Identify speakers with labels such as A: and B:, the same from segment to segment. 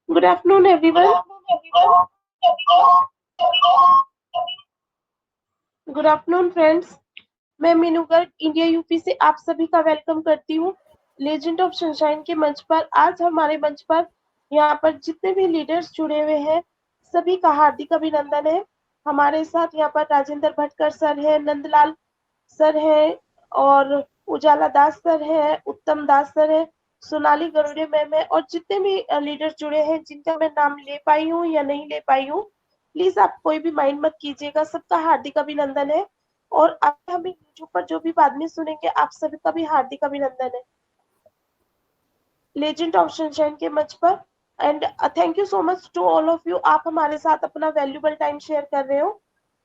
A: Good afternoon, everyone. Good afternoon friends, मैं Meenu Garg India UP से आप सभी का वेलकम करती हूँ लेजेंड ऑफ सनशाइन के मंच पर। आज हमारे मंच पर यहाँ पर जितने भी लीडर्स जुड़े हुए हैं सभी का हार्दिक अभिनंदन है। हमारे साथ यहाँ पर राजेंद्र भटकर सर है, नंदलाल सर है और उजाला दास सर है, उत्तम दास सर है, सोनाली गरुड़े मैम है और जितने भी लीडर्स जुड़े हैं जिनका मैं नाम ले पाई हूँ या नहीं ले पाई हूँ, प्लीज आप कोई भी माइंड मत कीजिएगा। सबका हार्दिक अभिनंदन है और अब हम यूट्यूब पर जो भी बाद में सुनेंगे आप सभी का भी हार्दिक अभिनंदन है लेजेंड ऑफ सनशाइन के मंच पर। And thank you so much to all of you, आप हमारे साथ अपना वैल्यूबल टाइम शेयर कर रहे हो।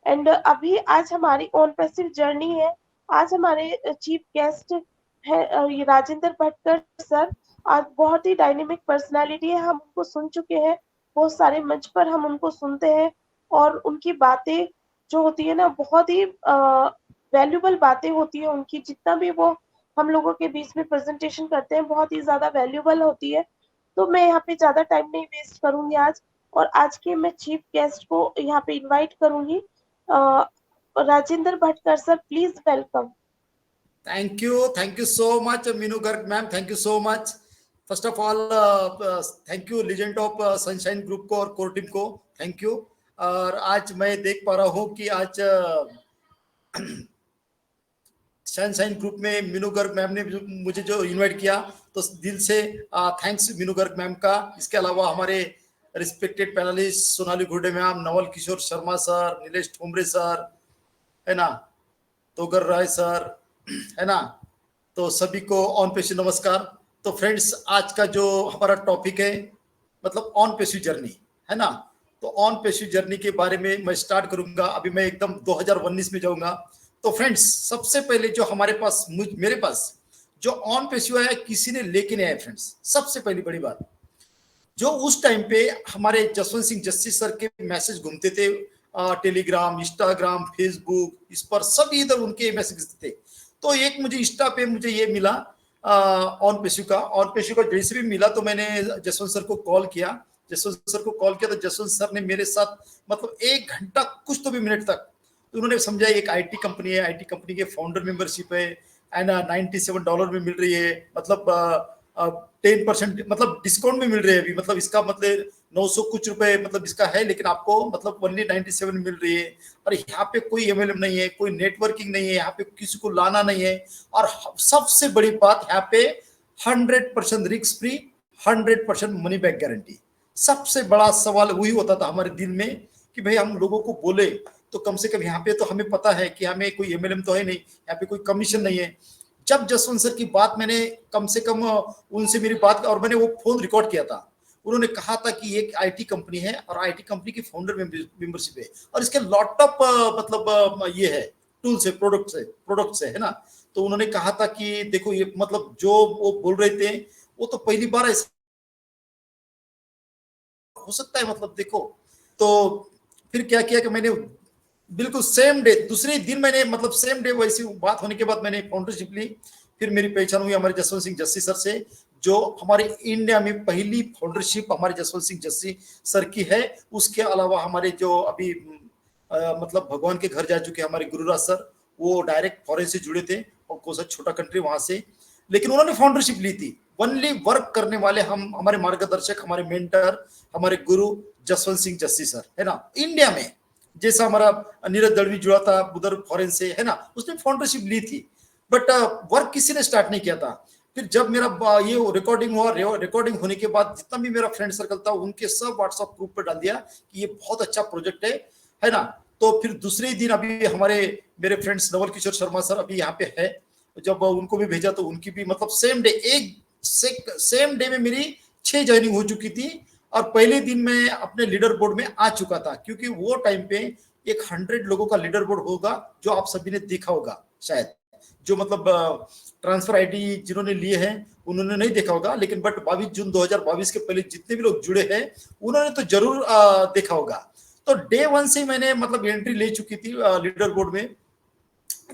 A: एंड अभी आज हमारी ऑन पैसिव जर्नी है। आज हमारे चीफ गेस्ट है ये राजेंद्र भटकर सर। आज बहुत ही डायनेमिक पर्सनालिटी है, हम उनको सुन चुके हैं, बहुत सारे मंच पर हम उनको सुनते हैं और उनकी बातें जो होती है ना बहुत ही वैल्यूबल बातें होती है उनकी। जितना भी वो हम लोगों के बीच में प्रेजेंटेशन करते हैं बहुत ही ज्यादा वैल्यूबल होती है। तो मैं यहाँ पे ज्यादा टाइम नहीं वेस्ट करूंगी आज, और आज के मैं चीफ गेस्ट को यहाँ पे इनवाइट करूंगी। Rajendra Bhatkar sir, please welcome.
B: Thank you so much, Minu Garg ma'am. Thank you so much. First of all, thank you Legend of Sunshine Group को और कोर टीम को थैंक यू। और आज मैं देख पा रहा हूँ कि आज सनशाइन ग्रुप में मीनू गर्ग मैम ने मुझे जो इनवाइट किया, तो दिल से थैंक्स मीनू गर्ग मैम का। इसके अलावा हमारे respected panellist Sonali Ghurde ma'am, Naval Kishore Sharma sir, Nilesh Thomre sir, है ना, तोगर राय सर, है ना, तो सभी को ऑन पेशी नमस्कार। तो फ्रेंड्स, आज का जो हमारा टॉपिक है मतलब ऑन पेशी जर्नी, है ना। तो ऑन पेशी जर्नी के बारे में मैं स्टार्ट करूंगा। अभी मैं एकदम 2019 में जाऊंगा। तो फ्रेंड्स, सबसे पहले जो हमारे पास मेरे पास जो ऑन पेशी आया किसी ने लेके नहीं आया फ्रेंड्स। सबसे पहली बड़ी बात, जो उस टाइम पे हमारे जसवंत सिंह जस्सी सर के मैसेज घूमते थे टेलीग्राम, इंस्टाग्राम, फेसबुक, इस पर सभी इधर उनके मैसेज थे। तो एक मुझे इंस्टा पे मुझे ये मिला ऑन पेशु का जैसे भी मिला, तो मैंने जसवंत सर को कॉल किया। तो जसवंत सर ने मेरे साथ मतलब 1 घंटा कुछ तो भी मिनट तक तो उन्होंने समझा एक आईटी कंपनी है, आईटी कंपनी के फाउंडर मेंबरशिप है एंड $97 में मिल रही है, मतलब 10% मतलब डिस्काउंट में मिल रही है अभी, मतलब इसका मतलब 900 कुछ रुपए मतलब इसका है, लेकिन आपको मतलब ओनली 97 मिल रही है। और यहाँ पे कोई एमएलएम नहीं है, कोई नेटवर्किंग नहीं है, यहाँ पे किसी को लाना नहीं है। और सबसे बड़ी बात, यहाँ पे 100% risk free, 100% money back guarantee. सबसे बड़ा सवाल वही होता था हमारे दिल में कि भाई हम लोगों को बोले तो कम से कम यहाँ पे तो हमें पता है कि हमें कोई एमएलएम तो है नहीं, यहाँ पे कोई कमीशन नहीं है। जब जसवंत सर की बात मैंने कम से कम उनसे मेरी बात और मैंने वो फोन रिकॉर्ड किया था, उन्होंने कहा था कि एक आईटी कंपनी है और आईटी कंपनी की फाउंडर मेंबरशिप है और इसके लॉट ऑफ मतलब ये है टूल्स है, प्रोडक्ट्स है ना। तो उन्होंने कहा था कि देखो ये मतलब जो वो बोल रहे थे वो तो पहली बार ऐसा हो सकता है, मतलब देखो। तो फिर क्या किया कि मैंने बिल्कुल सेम डे, दूसरे दिन मैंने मतलब सेम डे वैसी बात होने के बाद मैंने फाउंडरशिप ली। फिर मेरी पहचान हुई हमारे जसवंत सिंह जस्सी सर से, जो हमारे इंडिया में पहली फाउंडरशिप हमारे जसवंत सिंह जस्सी सर की है। उसके अलावा हमारे जो अभी मतलब भगवान के घर जा चुके हमारे गुरुराज सर, वो डायरेक्ट फॉरेन से जुड़े थे और कोई सा छोटा कंट्री वहां से, लेकिन उन्होंने फाउंडरशिप ली थी। ओनली वर्क करने वाले हम, हमारे मार्गदर्शक, हमारे मेंटर, हमारे गुरु जसवंत सिंह जस्सी सर, है ना। इंडिया में जैसा हमारा नीरज दड़वी जुड़ा था उधर फॉरेन से, है ना, उसने फाउंडरशिप ली थी, बट वर्क किसी ने स्टार्ट नहीं किया था। फिर जब मेरा ये रिकॉर्डिंग हुआ, रिकॉर्डिंग होने के बाद जितना भी मेरा फ्रेंड सर्कल था उनके सब व्हाट्सएप ग्रुप पर डाल दिया कि ये बहुत अच्छा प्रोजेक्ट है ना। तो फिर दूसरे ही दिन अभी हमारे मेरे फ्रेंड्स नवल किशोर शर्मा सर अभी यहाँ पे है, जब उनको भी भेजा तो उनकी भी मतलब सेम डे में मेरी 6 ज्वाइनिंग हो चुकी थी। और पहले दिन मैं अपने लीडर बोर्ड में आ चुका था, क्योंकि वो टाइम पे एक 100 लोगों का लीडर बोर्ड होगा जो आप सभी ने देखा होगा शायद, जो मतलब ट्रांसफर आईडी जिन्होंने लिए हैं उन्होंने नहीं देखा होगा, लेकिन बट 22 जून 2022 के पहले जितने भी लोग जुड़े हैं उन्होंने तो जरूर देखा होगा। तो डे 1 से मैंने मतलब एंट्री ले चुकी थी लीडर बोर्ड में।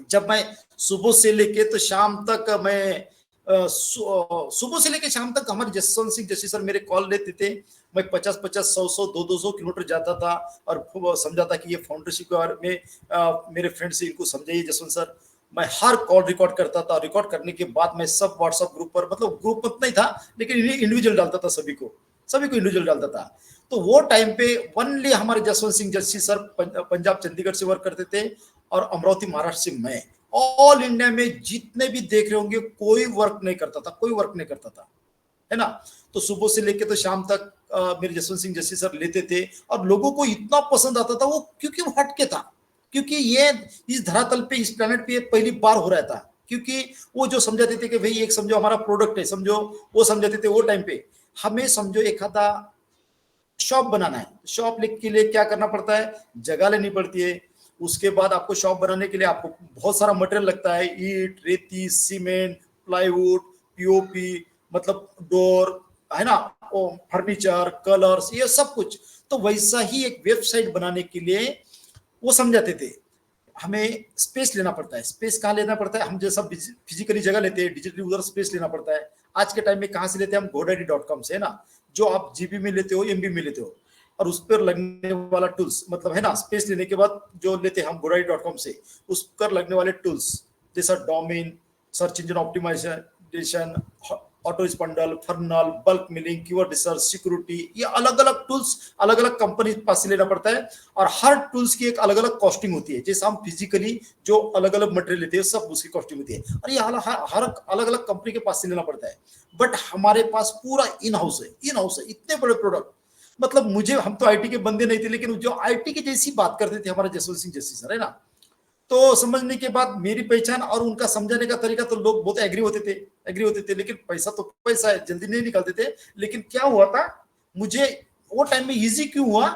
B: जब मैं सुबह से लेके तो शाम तक मैं सुबह से लेके शाम तक हमारे जसवंत सिंह जस्सी सर मेरे कॉल लेते थे मैं 50-50, 100-100, 200-200 किलोमीटर जाता था और खूब समझाता कि ये फाउंडरशिप के बारे में मेरे फ्रेंड से इनको समझाइए जसवंत सर। मैं हर कॉल रिकॉर्ड करता था, रिकॉर्ड करने के बाद मैं सब व्हाट्सएप ग्रुप पर, मतलब ग्रुप उतना ही था लेकिन इंडिविजुअल डालता था, सभी को इंडिविजुअल डालता था। तो वो टाइम पे ओनली हमारे जसवंत सिंह जस्सी सर पंजाब चंडीगढ़ से वर्क करते थे और अमरावती महाराष्ट्र से मैं। ऑल इंडिया में जितने भी देख रहे होंगे कोई वर्क नहीं करता था, कोई वर्क नहीं करता था, है ना। तो सुबह से लेके तो शाम तक मेरे जसवंत सिंह जस्सी सर लेते थे और लोगों को इतना पसंद आता था वो, क्योंकि वो हटके था, क्योंकि ये इस धरातल पे, इस प्लेनेट पे पहली बार हो रहा था। क्योंकि वो जो समझाते थे कि भाई एक समझो हमारा प्रोडक्ट है, समझो वो समझाते थे वो टाइम पे हमें, समझो एक आधा शॉप बनाना है, शॉप के लिए क्या करना पड़ता है, जगह लेनी पड़ती है। उसके बाद आपको शॉप बनाने के लिए आपको बहुत सारा मटेरियल लगता है, ईट, रेती, सीमेंट, प्लाईवुड, पीओपी, मतलब डोर, है ना, फर्नीचर, कलर्स, ये सब कुछ। तो वैसा ही एक वेबसाइट बनाने के लिए वो समझाते थे हमें स्पेस लेना पड़ता है। स्पेस कहाँ लेना पड़ता है, हम जैसा फिजिकली जगह लेते हैं, डिजिटली उधर स्पेस लेना पड़ता है। आज के टाइम में कहाँ से लेते हैं हम, godaddy.com से, है ना, जो आप जीबी में लेते हो, एमबी में लेते हो, और उस पर लगने वाला टूल्स, मतलब है ना, स्पेस लेने के बाद जो लेते हैं हम godaddy.com से, उस पर लगने वाले टूल्स जैसा domain, search engine optimisation, auto स्पंडल, funnel, bulk mailing, keyword research, security, ये अलग अलग टूल्स अलग अलग कंपनी पास से लेना पड़ता है। और हर टूल्स की एक अलग अलग कॉस्टिंग होती है। जैसे हम फिजिकली जो अलग अलग मटेरियल लेते हैं सब उसकी कॉस्टिंग होती है, और ये हर अलग अलग कंपनी के पास से लेना पड़ता है। बट हमारे पास पूरा इन हाउस है, इतने बड़े प्रोडक्ट। मतलब मुझे, हम तो आईटी के बंदे नहीं थे, लेकिन जो आईटी की जैसी बात करते थे हमारे जसवंत सिंह जस्सी सर, है ना। तो समझने के बाद मेरी पहचान और उनका समझाने का तरीका, तो लोग बहुत एग्री होते थे, लेकिन पैसा तो पैसा है, जल्दी नहीं निकालते थे। लेकिन क्या हुआ था, मुझे वो टाइम में इजी क्यों हुआ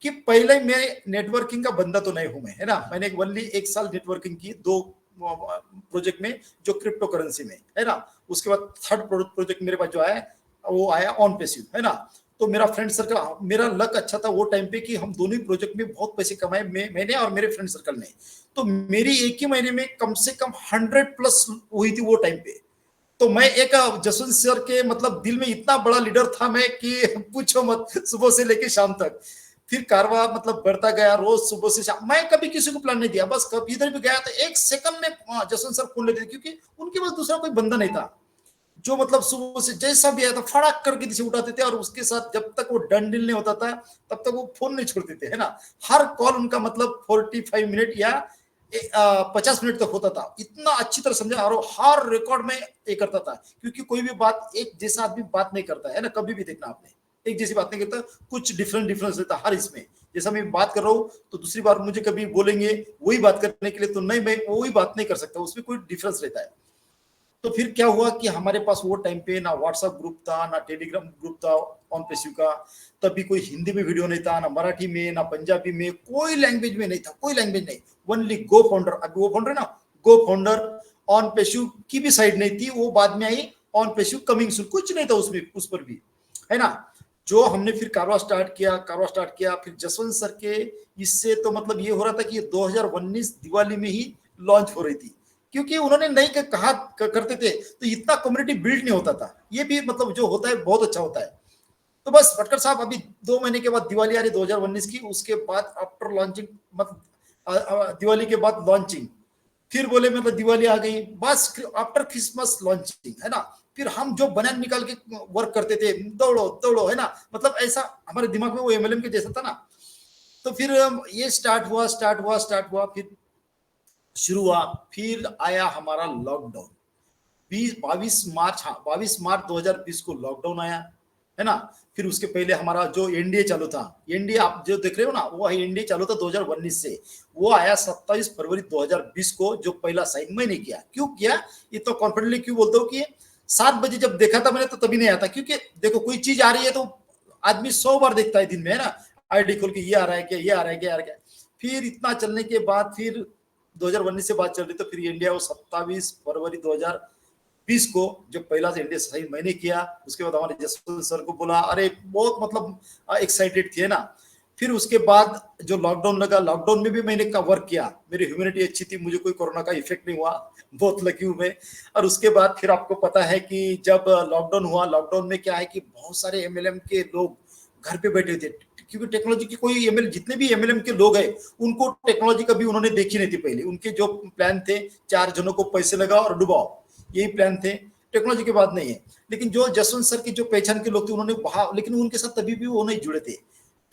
B: कि पहले मैं नेटवर्किंग का बंदा तो नहीं हूं मैं, है ना। मैंने एक साल नेटवर्किंग की 2 प्रोजेक्ट में, जो क्रिप्टो करेंसी में, है ना। उसके बाद थर्ड प्रोजेक्ट मेरे पास जो आया वो आया ऑन पैसिव, है ना। तो मेरा फ्रेंड सर्कल, मेरा लक अच्छा था वो टाइम पे कि हम दोनों ही प्रोजेक्ट में बहुत पैसे कमाए, मैंने और मेरे फ्रेंड सर्कल ने। तो मेरी एक ही महीने में कम से कम 100+ हुई थी वो टाइम पे। तो मैं एक जसवंत सर के मतलब दिल में इतना बड़ा लीडर था मैं कि पूछो मत, सुबह से लेके शाम तक। फिर कारवा मतलब बढ़ता गया, रोज सुबह से शाम। मैं कभी किसी को प्लान नहीं दिया, बस कभी इधर भी गया तो एक सेकंड में जसवंत सर खोल लेते थे, क्योंकि उनके पास दूसरा कोई बंदा नहीं था जो मतलब सुबह से जैसा भी आया था फड़ाक करके किसी उठाते थे, और उसके साथ जब तक वो डन डील नहीं होता था तब तक वो फोन नहीं छोड़ते थे, है ना। हर कॉल उनका मतलब 45 मिनट या 50 मिनट तक होता था। इतना अच्छी तरह समझा, और हर रिकॉर्ड में ये करता था, क्योंकि कोई भी बात एक जैसा आदमी बात नहीं करता है ना, कभी भी देखना आपने, एक जैसी बात नहीं करता, कुछ डिफरेंस रहता हर इसमें। जैसा मैं बात कर रहा हूँ तो दूसरी बार मुझे कभी बोलेंगे वही बात करने के लिए, तो नहीं, मैं वही बात नहीं कर सकता, उसमें कोई डिफरेंस रहता है। तो फिर क्या हुआ कि हमारे पास वो टाइम पे ना व्हाट्सएप ग्रुप था, ना टेलीग्राम ग्रुप था ऑन पैसिव का, तभी कोई हिंदी में वीडियो नहीं था, ना मराठी में, ना पंजाबी में, कोई लैंग्वेज में नहीं था, कोई लैंग्वेज नहीं। ओनली गो फाउंडर, अभी वो फाउंडर ना, गो फाउंडर ऑन पैसिव की भी साइड नहीं थी, वो बाद में आई ऑन पैसिव कमिंग सून, कुछ नहीं था उसमें, उस पर भी, है ना। जो हमने फिर कारवा स्टार्ट किया, फिर जसवंत सर के इससे तो मतलब ये हो रहा था कि 2019 दिवाली में ही लॉन्च हो रही थी, क्योंकि उन्होंने नहीं कहा करते थे तो इतना कम्युनिटी बिल्ड नहीं होता था। ये भी मतलब जो होता है बहुत अच्छा होता है। तो बस भटकर साहब, अभी 2 महीने के बाद दिवाली आ रही 2019 की, उसके बाद आफ्टर लॉन्चिंग, मतलब दिवाली के बाद लॉन्चिंग, फिर बोले मतलब दिवाली आ गई, बस आफ्टर क्रिसमस लॉन्चिंग, है ना। फिर हम जो बनान निकाल के वर्क करते थे, दौड़ो, है ना, मतलब ऐसा हमारे दिमाग में वो एमएलएम के जैसा था ना। तो फिर ये स्टार्ट हुआ, फिर शुरू हुआ, फिर आया हमारा लॉकडाउन 22 मार्च, हाँ 22 मार्च 2020 को लॉकडाउन आया, है ना। फिर उसके पहले हमारा जो एनडीए चालू था, एनडीए आप जो देख रहे हो ना, वो एनडीए चालू था 2019 से, वो आया 27 फरवरी 2020 को, जो पहला साइन मैंने किया। क्यों किया, ये तो कॉन्फिडेंटली क्यों बोलता हूँ कि 7 बजे जब देखा था मैंने, तो तभी नहीं आता, क्योंकि देखो कोई चीज आ रही है तो आदमी 100 बार देखता है दिन में, है ना, आईडी खोल के ये आ रहा है क्या, ये आ रहा है क्या। फिर इतना चलने के बाद फिर 2019 से बात चल रही, तो फिर इंडिया वो 27 फरवरी 2020 को जब पहला से इंडिया सही मैंने किया, उसके बाद हमारे जसवंत सर को बोला, अरे बहुत मतलब एक्साइटेड थे ना। फिर उसके बाद जो लॉकडाउन लगा, लॉकडाउन में भी मैंने का वर्क किया, मेरी ह्यूमिनिटी अच्छी थी, मुझे कोई कोरोना का इफेक्ट नहीं हुआ, बहुत लकी हूं मैं। और उसके बाद फिर आपको पता है कि जब लॉकडाउन हुआ, लॉकडाउन में क्या है कि बहुत सारे एमएलएम के लोग घर पे बैठे थे, क्योंकि टेक्नोलॉजी की कोई एमएल, जितने भी एमएलएम के लोग हैं उनको टेक्नोलॉजी कभी उन्होंने देखी नहीं थी पहले। उनके जो प्लान थे 4 जनों को पैसे लगाओ और डुबाओ, यही प्लान थे, टेक्नोलॉजी की बात नहीं है। लेकिन जो जसवंत सर की जो पहचान के लोग थे उन्होंने वहां, लेकिन उनके साथ तभी भी वो नहीं जुड़े थे।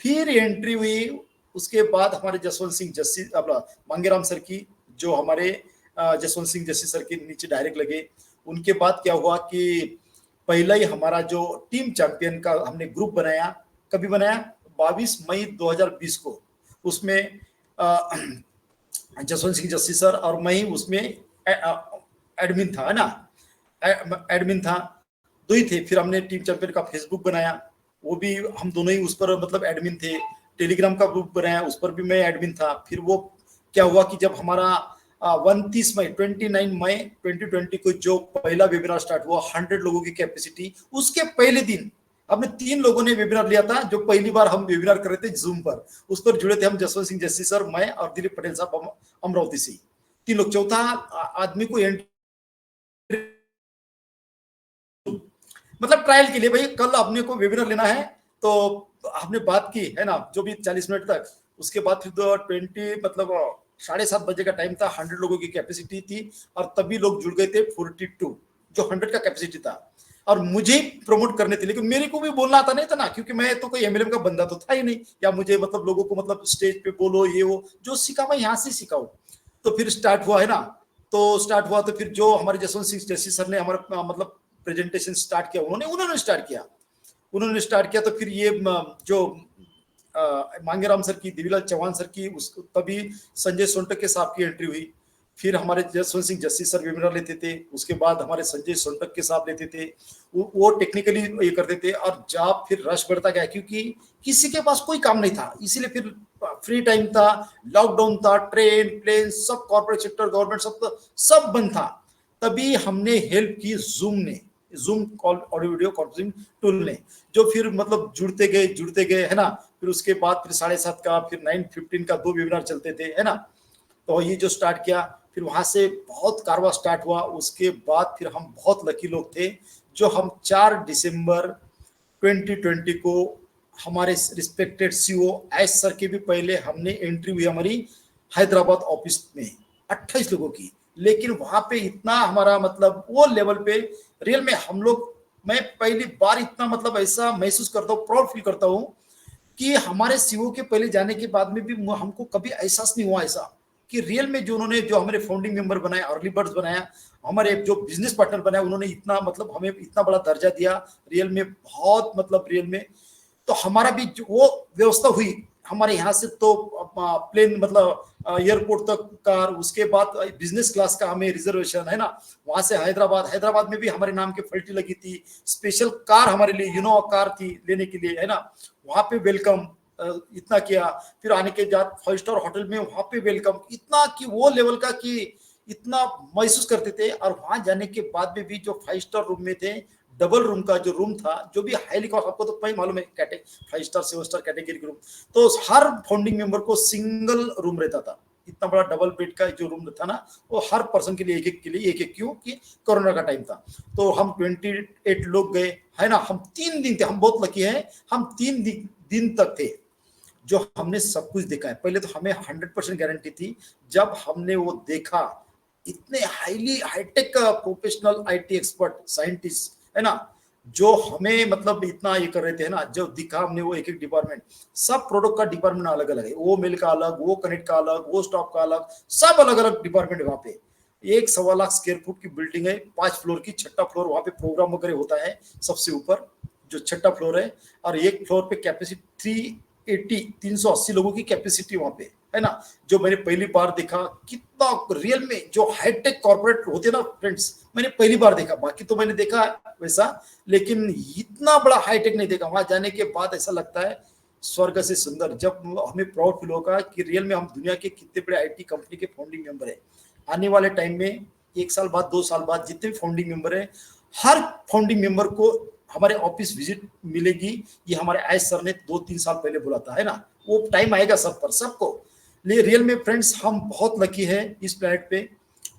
B: फिर एंट्री हुई उसके बाद हमारे जसवंत सिंह जस्सी, मांगेराम सर की, जो हमारे जसवंत सिंह जस्सी सर के नीचे डायरेक्ट लगे। उनके बाद क्या हुआ कि पहला ही हमारा जो टीम चैंपियन का हमने ग्रुप बनाया, कभी बनाया 22 मई 2020 को, उसमें जसवंत सिंह जस्सी सर और मैं ही उसमें एडमिन था, है ना, एडमिन था, दो ही थे। फिर हमने टीम चैंपियन का फेसबुक बनाया, वो भी हम दोनों ही उस पर मतलब एडमिन थे। टेलीग्राम का ग्रुप बनाया, उस पर भी मैं एडमिन था। फिर वो क्या हुआ कि जब हमारा 29 मई 2020 को जो पहला वेबिनार स्टार्ट हुआ 100 लोगों की कैपेसिटी, उसके पहले दिन हमने 3 लोगों ने वेबिनार लिया था, जो पहली बार हम वेबिनार कर रहे थे जूम पर। उस पर जुड़े थे हम जसवंत सिंह जस्सी सर, मैं और दिलीप पटेल साहब अमरावती से, 3 लोग। चौथा आदमी को मतलब ट्रायल के लिए, भाई कल अपने को वेबिनार लेना है, तो हमने बात की, है ना, जो भी 40 मिनट तक। उसके बाद फिर 20 मतलब 7:30 बजे का टाइम था, 100 लोगों की कैपेसिटी थी, और तभी लोग जुड़ गए थे 42, जो 100 का कैपेसिटी था। और मुझे प्रमोट करने थे, लेकिन मेरे को भी बोलना आता नहीं था ना, क्योंकि मैं तो कोई एमएलएम का बंदा तो था ही नहीं, या मुझे मतलब लोगों को मतलब स्टेज पे बोलो ये वो, जो सीखा मैं यहाँ से सीखा हूँ। तो फिर स्टार्ट हुआ, है ना, तो स्टार्ट हुआ। तो फिर जो हमारे जसवंत सिंह जस्सी सर ने हमारा मतलब प्रेजेंटेशन स्टार्ट किया, उन्होंने स्टार्ट किया। तो फिर ये जो मांगेराम सर की, देवीलाल चौहान सर की, तभी संजय सोनटक के साहब की एंट्री हुई। फिर हमारे जसवंत सिंह जस्सी सर वेबिनार लेते थे, उसके बाद हमारे संजय सोनटक के साहब लेते थे, वो टेक्निकली ये करते थे। और जब फिर रश बढ़ता गया, क्योंकि किसी के पास कोई काम नहीं था, इसीलिए फिर फ्री टाइम था, लॉकडाउन था, ट्रेन प्लेन सब, कॉर्पोरेट सेक्टर गवर्नमेंट सब बंद था। तभी हमने हेल्प की zoom call audio video conferencing tool ने, जो फिर मतलब जुड़ते गए, है ना। फिर उसके बाद फिर 7:30 का, फिर 9:15 का 2 वेबिनार चलते थे, है ना। तो ये जो स्टार्ट किया, फिर वहां से बहुत कारवा स्टार्ट हुआ। उसके बाद फिर हम बहुत लकी लोग थे, जो हम 4 दिसंबर 2020 को हमारे रिस्पेक्टेड सीईओ एस सर के भी पहले हमने एंट्री हुई हमारी हैदराबाद ऑफिस में 28 लोगों की। लेकिन वहां पे इतना हमारा मतलब वो लेवल पे रियल में हम लोग, मैं पहली बार इतना मतलब ऐसा महसूस करता हूँ, प्राउड फील करता हूँ कि हमारे सीईओ के पहले जाने के बाद में भी हमको कभी एहसास नहीं हुआ ऐसा कि रियल में जो उन्होंने, जो हमारे फाउंडिंग मेंबर बनाया, अर्ली बर्ड्स बनाया, हमारे जो बिजनेस पार्टनर बनाया, उन्होंने इतना मतलब हमें इतना बड़ा दर्जा दिया रियल में, बहुत मतलब रियल में। तो हमारा भी वो व्यवस्था हुई हमारे यहाँ से, तो प्लेन मतलब एयरपोर्ट तक कार, उसके बाद बिजनेस क्लास का हमें रिजर्वेशन, है ना। वहां से हैदराबाद में भी हमारे नाम की फल्टी लगी थी, स्पेशल कार हमारे लिए इनोवा कार थी लेने के लिए, है ना। वहां पे वेलकम इतना किया। फिर आने के बाद 5 स्टार होटल में वहां पे वेलकम, इतना कि वो लेवल का कि इतना महसूस करते थे। और वहां जाने के बाद में भी जो 5 स्टार रूम में थे, डबल रूम का जो रूम था, जो भी हाईली कॉस्ट, आपको तो भाई मालूम है 5 स्टार 7 स्टार कैटेगरी रूम, तो हर फाउंडिंग मेंबर को सिंगल रूम रहता था। इतना बड़ा डबल बेड का जो रूम था ना, वो हर पर्सन के लिए एक क्यों कि कोरोना का टाइम था। तो हम 28 लोग गए, है ना। हम 3 दिन थे, हम बहुत लकी हैं, हम 3 दिन तक थे, जो हमने सब कुछ देखा है। पहले तो हमें 100% गारंटी थी, जब हमने वो देखा, इतने high tech professional IT expert scientist, है ना, जो हमें मतलब इतना ये कर रहे थे ना, जो दिखा हमने वो एक डिपार्टमेंट, सब प्रोडक्ट का डिपार्टमेंट अलग अलग है, वो मिल का अलग, वो कनेक्ट का अलग, वो स्टॉक का अलग, सब अलग अलग डिपार्टमेंट है वहां पे। 1.25 लाख स्क्वायर फुट की बिल्डिंग है, 5 फ्लोर की, 6ठा फ्लोर वहां पे प्रोग्राम वगैरह होता है सबसे ऊपर, जो 6ठा फ्लोर है। और एक फ्लोर पे कैपेसिटी 380 लोगों की कैपेसिटी वहां पे, है ना। जो मैंने पहली बार देखा, कितना रियल में जो हाईटेक कॉर्पोरेट होते ना फ्रेंड्स, मैंने पहली बार देखा। बाकी तो मैंने देखा वैसा, लेकिन इतना बड़ा हाईटेक नहीं देखा। वहां जाने के बाद ऐसा लगता है स्वर्ग से सुंदर। जब हमें प्राउड फील होगा कि रियल में हम दुनिया के कितने बड़े आईटी कंपनी के फाउंडिंग मेंबर है। आने वाले टाइम में 1 साल बाद, 2 साल बाद, जितने भी फाउंडिंग मेंबर है, हर फाउंडिंग मेंबर को हमारे ऑफिस विजिट मिलेगी। ये हमारे एस सर ने 2-3 साल पहले बोला था, है ना। वो टाइम आएगा सब पर, सबको। रियल में फ्रेंड्स हम बहुत लकी है इस प्लेनेट पे,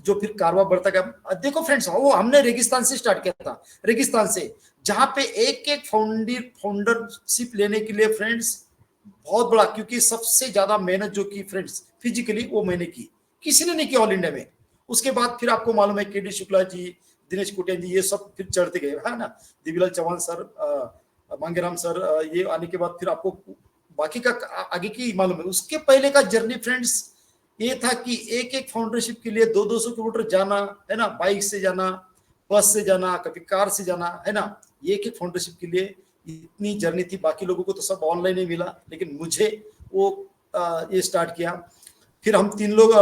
B: जो फिर कारवा बढ़ता गया। देखो फ्रेंड्स, वो हमने रेगिस्तान से स्टार्ट किया था, रेगिस्तान से, जहां पे एक एक फाउंडरशिप लेने के लिए फ्रेंड्स बहुत बड़ा, क्योंकि सबसे ज्यादा मेहनत जो की फ्रेंड्स फिजिकली वो मैंने की, किसी ने नहीं की ऑल इंडिया में। उसके बाद फिर आपको मालूम है के डी शुक्ला जी, दिनेश कुटिया जी, ये सब फिर चढ़ते गए, है ना, दिव्यलाल चौहान सर, मांगेराम सर, ये आने के बाद फिर आपको बाकी का आगे की मालूम है। उसके पहले का जर्नी फ्रेंड्स ये था कि एक एक फाउंडरशिप के लिए 200-200 किलोमीटर जाना, है ना, बाइक से जाना, बस से जाना, कभी कार से जाना, है ना, ये एक एक फाउंडरशिप के लिए इतनी जर्नी थी। बाकी लोगों को तो सब ऑनलाइन ही मिला, लेकिन मुझे वो ये स्टार्ट किया। फिर हम 3 लोग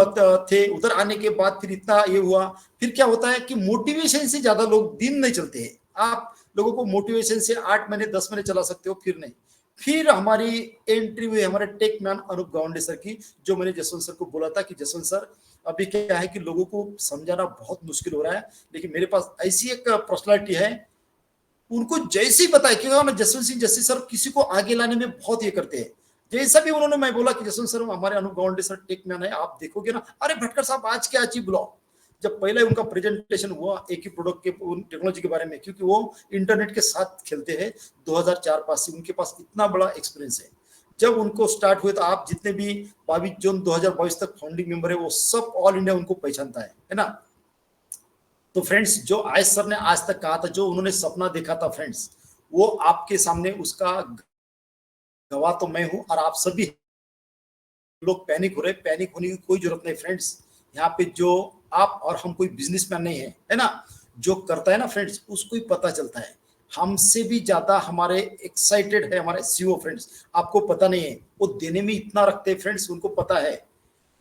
B: थे। उधर आने के बाद फिर इतना ये हुआ। फिर क्या होता है कि मोटिवेशन से ज्यादा लोग दिन नहीं चलते हैं। आप लोगों को मोटिवेशन से 8 महीने 10 महीने चला सकते हो, फिर नहीं। फिर हमारी एंट्री हुई हमारे tech man Anup Gawande sir की, जो मैंने जसवंत सर को बोला था कि जसवंत सर अभी क्या है कि लोगों को समझाना बहुत मुश्किल हो रहा है, लेकिन मेरे पास ऐसी एक पर्सनालिटी है, उनको जैसे ही बताया, क्योंकि जसवंत सिंह जस्सी सर किसी को आगे लाने में बहुत ये करते हैं। जैसा भी उन्होंने, मैं बोला कि जसवंत सर हमारे Anup Gawande sir tech man है, आप देखोगे ना, अरे भटकर साहब आज क्या अचीव बुलाओ। जब पहले उनका प्रेजेंटेशन हुआ एक ही प्रोडक्ट के टेक्नोलॉजी के बारे में, क्योंकि वो इंटरनेट के साथ खेलते हैं 2004-5 से, उनके पास इतना बड़ा एक्सपीरियंस है। जब उनको स्टार्ट हुए तो आप जितने भी 22 जून 2022 तक फाउंडिंग मेंबर है, वो सब ऑल इंडिया उनको पहचानता है ना। तो फ्रेंड्स, जो आयश सर ने आज तक कहा था, जो उन्होंने सपना देखा था फ्रेंड्स, वो आपके सामने उसका गवाह तो मैं हूं, और आप सभी लोग पैनिक हो रहे। पैनिक होने की कोई जरूरत नहीं फ्रेंड्स। यहाँ पे जो आप और हम कोई बिजनेसमैन नहीं है ना, जो करता है ना फ्रेंड्स, उसको ही पता चलता है। हमसे भी ज्यादा हमारे एक्साइटेड है हमारे सीईओ फ्रेंड्स, आपको पता नहीं है, वो देने में इतना रखते हैं फ्रेंड्स, उनको पता है।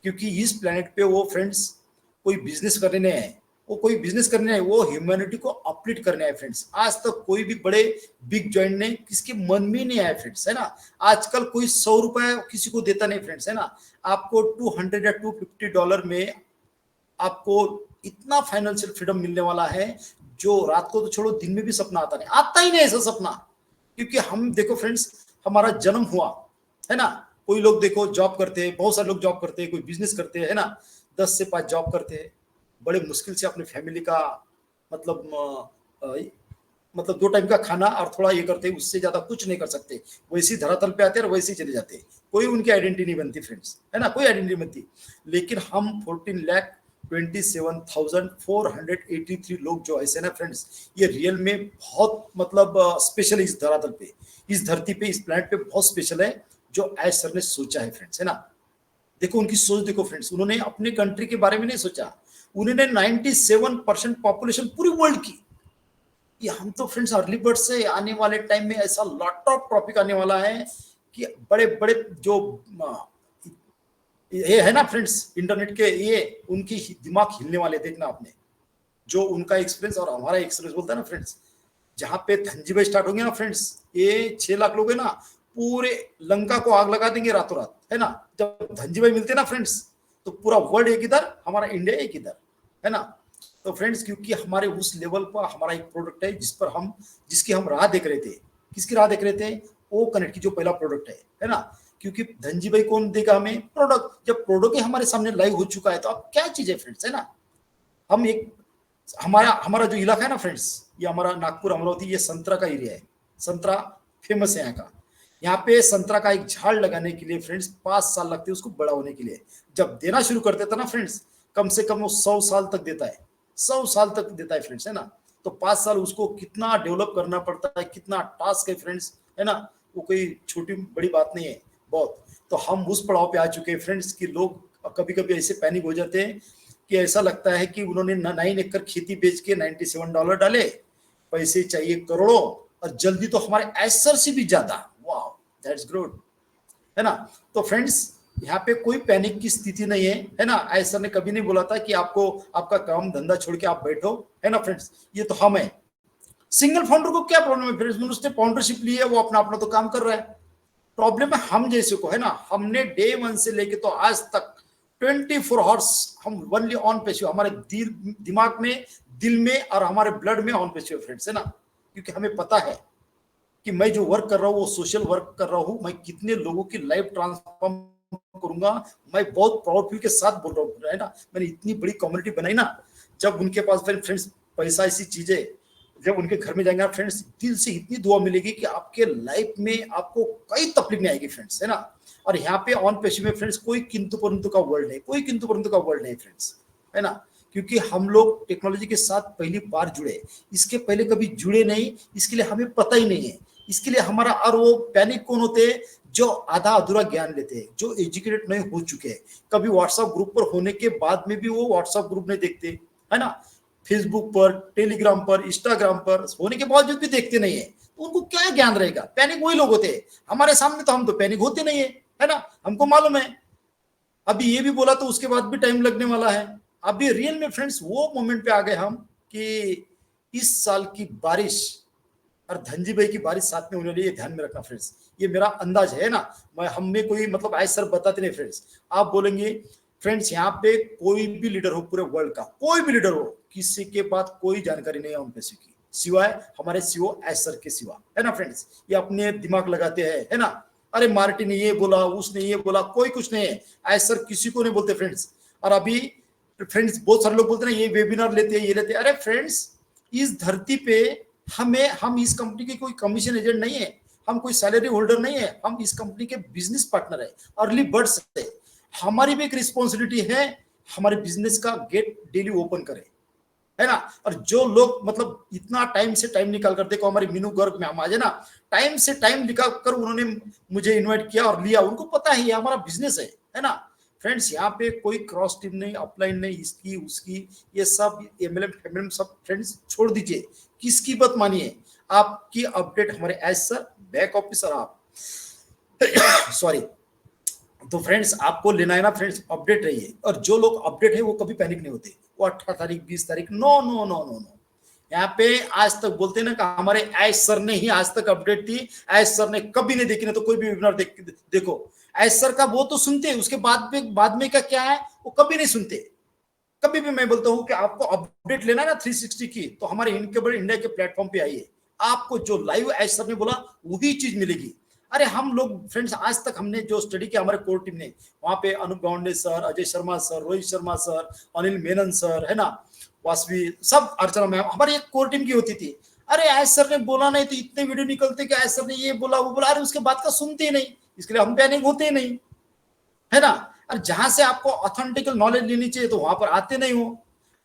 B: क्योंकि इस प्लेनेट पे वो फ्रेंड्स कोई बिजनेस करने नहीं है, वो कोई बिजनेस करने है, वो ह्यूमैनिटी को अपलिफ्ट करने आए फ्रेंड्स। आज तक कोई भी बड़े बिग जॉइंट ने किसके मन में नहीं आया फ्रेंड्स, है ना। आजकल कोई 100 रुपए किसी को देता नहीं फ्रेंड्स, है ना। आपको $200 या $250 में आपको इतना फाइनेंशियल फ्रीडम मिलने वाला है, जो रात को तो छोड़ो, दिन में भी सपना आता नहीं, आता ही नहीं ऐसा सपना। क्योंकि हम देखो फ्रेंड्स, हमारा जन्म हुआ, है ना, कोई लोग देखो जॉब करते हैं, बहुत सारे लोग जॉब करते हैं, कोई बिजनेस करते हैं, है ना, 10 से 5 जॉब करते हैं, बड़े मुश्किल से अपने फैमिली का मतलब 2 टाइम का खाना और थोड़ा ये करते हैं, उससे ज्यादा कुछ नहीं कर सकते। वैसे ही धरातल पे आते हैं और वैसे ही चले जाते हैं, कोई उनकी आइडेंटिटी नहीं बनती फ्रेंड्स, है ना, कोई आइडेंटिटी बनती। लेकिन हम 14,27,483 लोग जो ऐसे ना फ्रेंड्स, ये रियल में बहुत मतलब स्पेशल है इस धरातल पे, इस धरती पे, इस प्लैनेट पे बहुत स्पेशल है, जो एज सर ने सोचा है फ्रेंड्स, है ना। देखो उनकी सोच देखो फ्रेंड्स, उन्होंने अपने कंट्री के बारे में नहीं सोचा, उन्होंने 97% पॉपुलेशन पूरी वर्ल्ड की। ये हम तो फ्रेंड्स अर्ली बर्ड से आने वाले टाइम में ऐसा लॉट ऑफ टॉपिक आने वाला है कि बड़े बड़े जो ये है ना फ्रेंड्स इंटरनेट के, ये उनकी दिमाग हिलने वाले, देखना आपने जो उनका एक्सपीरियंस और हमारा एक्सपीरियंस बोलता है ना फ्रेंड्स। जहां पे धनजीभाई स्टार्ट होंगे ना फ्रेंड्स, ये 6 लाख लोग है ना, पूरे लंका को आग लगा देंगे रातों रात, है ना। जब धनजीभाई मिलते ना फ्रेंड्स, तो पूरा वर्ल्ड एक इधर, हमारा इंडिया एक इधर, है ना। तो फ्रेंड्स, क्योंकि हमारे उस लेवल पर हमारा एक प्रोडक्ट है जिस पर हम, जिसकी हम राह देख रहे थे। किसकी राह देख रहे थे? ओ कनेक्ट की जो पहला प्रोडक्ट है ना। क्योंकि धनजीभाई कौन देगा हमें? प्रोडक्ट। जब प्रोडक्ट ही हमारे सामने लाइव हो चुका है, तो अब क्या चीज है फ्रेंड्स, है ना। हम एक, हमारा हमारा जो इलाका है ना फ्रेंड्स, ये हमारा नागपुर अमरावती, ये संतरा का एरिया है, संतरा फेमस है यहाँ का। यहाँ पे संतरा का एक झाड़ लगाने के लिए फ्रेंड्स 5 साल लगते हैं उसको बड़ा होने के लिए। जब देना शुरू कर देता ना फ्रेंड्स, कम से कम वो 100 साल तक देता है, 100 साल तक देता है फ्रेंड्स, है ना। तो 5 साल उसको कितना डेवलप करना पड़ता है, कितना टास्क है फ्रेंड्स, है ना। वो कोई छोटी बड़ी बात नहीं है, बहुत। तो हम उस पड़ाव पे आ चुके हैं फ्रेंड्स कि लोग कभी कभी ऐसे पैनिक हो जाते हैं कि ऐसा लगता है कि उन्होंने 9 एकड़ खेती बेच के $97 डाले, पैसे चाहिए करोड़ों, और जल्दी तो हमारे एसर से भी ज्यादा। वाओ, दैट्स गुड, है ना। तो फ्रेंड्स, यहाँ पे कोई पैनिक की स्थिति नहीं है ना। एसर ने कभी नहीं बोला था कि आपको आपका काम धंधा छोड़ के आप बैठो, है ना फ्रेंड्स। ये तो हम है। सिंगल फाउंडर को क्या प्रॉब्लम है फ्रेंड्स? उसने फाउंडरशिप ली है, वो अपना अपना तो काम कर रहा है। प्रॉब्लम है हम जैसे को, है ना। हमने डे 1 से लेके तो आज तक 24 आवर्स हम ओनली ऑन पेशियो, हमारे दिमाग में, दिल में और हमारे ब्लड में ऑन पेशियो फ्रेंड्स, है ना। क्योंकि हमें पता है कि मैं जो वर्क कर रहा हूँ वो सोशल वर्क कर रहा हूँ, मैं कितने लोगों की लाइफ ट्रांसफॉर्म करूंगा। मैं बहुत प्राउड फील के साथ बोल रहा हूँ, है ना। मैंने इतनी बड़ी कम्युनिटी बनाई ना, जब उनके पास फ्रेंड्स पैसा ऐसी चीज है, जब उनके घर में जाएंगे फ्रेंड्स, दिल से इतनी दुआ मिलेगी कि आपके लाइफ में आपको कोई तकलीफ नहीं आएगी फ्रेंड्स, है ना। और यहाँ पे ऑन पेशी में फ्रेंड्स कोई किंतु परंतु का वर्ल्ड नहीं, कोई किंतु परंतु का वर्ल्ड नहीं फ्रेंड्स, है ना। क्योंकि हम लोग टेक्नोलॉजी के साथ पहली बार जुड़े, इसके पहले कभी जुड़े नहीं, इसके लिए हमें पता ही नहीं है। इसके लिए हमारा, और वो पैनिक कौन होते हैं, जो आधा अधूरा ज्ञान लेते हैं, जो एजुकेटेड नहीं हो चुके हैं, कभी व्हाट्सएप ग्रुप पर होने के बाद में भी वो व्हाट्सएप ग्रुप नहीं देखते, है ना। फेसबुक पर, टेलीग्राम पर, इंस्टाग्राम पर होने के बावजूद भी देखते नहीं है, तो उनको क्या ज्ञान रहेगा। पैनिक वही लोग होते हैं, हमारे सामने तो हम तो पैनिक होते नहीं है ना, हमको मालूम है। अभी ये भी बोला तो उसके बाद भी टाइम लगने वाला है। अभी रियल में फ्रेंड्स वो मोमेंट पे आ गए हम कि इस साल की बारिश और धनजी भाई की बारिश साथ में होने वाली, ये ध्यान में रखना फ्रेंड्स। ये मेरा अंदाज है ना, मैं हमें कोई मतलब आज सर बताते नहीं फ्रेंड्स। आप बोलेंगे फ्रेंड्स यहाँ पे कोई भी लीडर हो पूरे वर्ल्ड का, कोई भी लीडर हो, किसी के पास कोई जानकारी नहीं है उन पैसे की, सिवाय हमारे सीओ एस सर के सिवा, है ना फ्रेंड्स। ये अपने दिमाग लगाते हैं, है ना। अरे मार्टिन ने ये बोला, उसने ये बोला, कोई कुछ नहीं है, एस सर किसी को नहीं बोलते फ्रेंड्स। और अभी फ्रेंड्स बहुत सारे लोग बोलते हैं ये वेबिनार लेते हैं, ये लेते हैं। अरे फ्रेंड्स, इस धरती पे हम इस कंपनी के कोई कमीशन एजेंट नहीं है, हम कोई सैलरी होल्डर नहीं है, हम इस कंपनी के बिजनेस पार्टनर है, अर्ली बर्ड्स है। हमारी भी एक रिस्पॉन्सिबिलिटी है, हमारे बिजनेस का गेट डेली ओपन करें, है ना। और जो लोग मतलब इतना टाइम से टाइम निकाल कर, देखो हमारी मीनू गर्ग मैम आज है ना, टाइम से टाइम निकाल कर उन्होंने मुझे इनवाइट किया और लिया, उनको पता है ये हमारा बिजनेस है ना फ्रेंड्स। यहाँ पे कोई क्रॉस टीम नहीं, अपलाइन नहीं, इसकी उसकी, ये सब एमएलएम सब फ्रेंड्स छोड़ दीजिए, किसकी बात मानिए। आपकी अपडेट हमारे एज सर बैक ऑफिसर आप सॉरी। तो फ्रेंड्स आपको लेना है ना फ्रेंड्स, अपडेट रहिए। और जो लोग अपडेट है वो कभी पैनिक नहीं होते, वो 18 तारीख 20 तारीख, no no no no no. यहाँ पे आज तक बोलते ना कि हमारे एज सर ने ही आज तक अपडेट दी, एज सर ने कभी नहीं देखी, ना तो कोई भी वेबिनार देखो एज सर का वो तो सुनते हैं, उसके बाद में का क्या है वो कभी नहीं सुनते। कभी भी मैं बोलता हूं कि आपको अपडेट लेना है ना 360 की, तो हमारे इनकेबल इंडिया के प्लेटफॉर्म पे आइए, आपको जो लाइव एज सर ने बोला वही चीज मिलेगी। अरे हम लोग फ्रेंड्स आज तक हमने जो स्टडी किया हमारे कोर टीम ने, वहां पे Anup Gawande sir, Ajay Sharma sir, Rohit Sharma sir, Anil Menon sir, है ना, वासवी, सब अर्चना मैम, हमारी एक कोर टीम की होती थी। अरे एज सर ने बोला नहीं तो इतने वीडियो निकलते कि एज सर ने ये बोला वो बोला, अरे उसके बाद का सुनते ही नहीं, इसके लिए हम पैनिक होते ही नहीं, है ना। और जहां से आपको ऑथेंटिकल नॉलेज लेनी चाहिए तो वहां पर आते नहीं हो,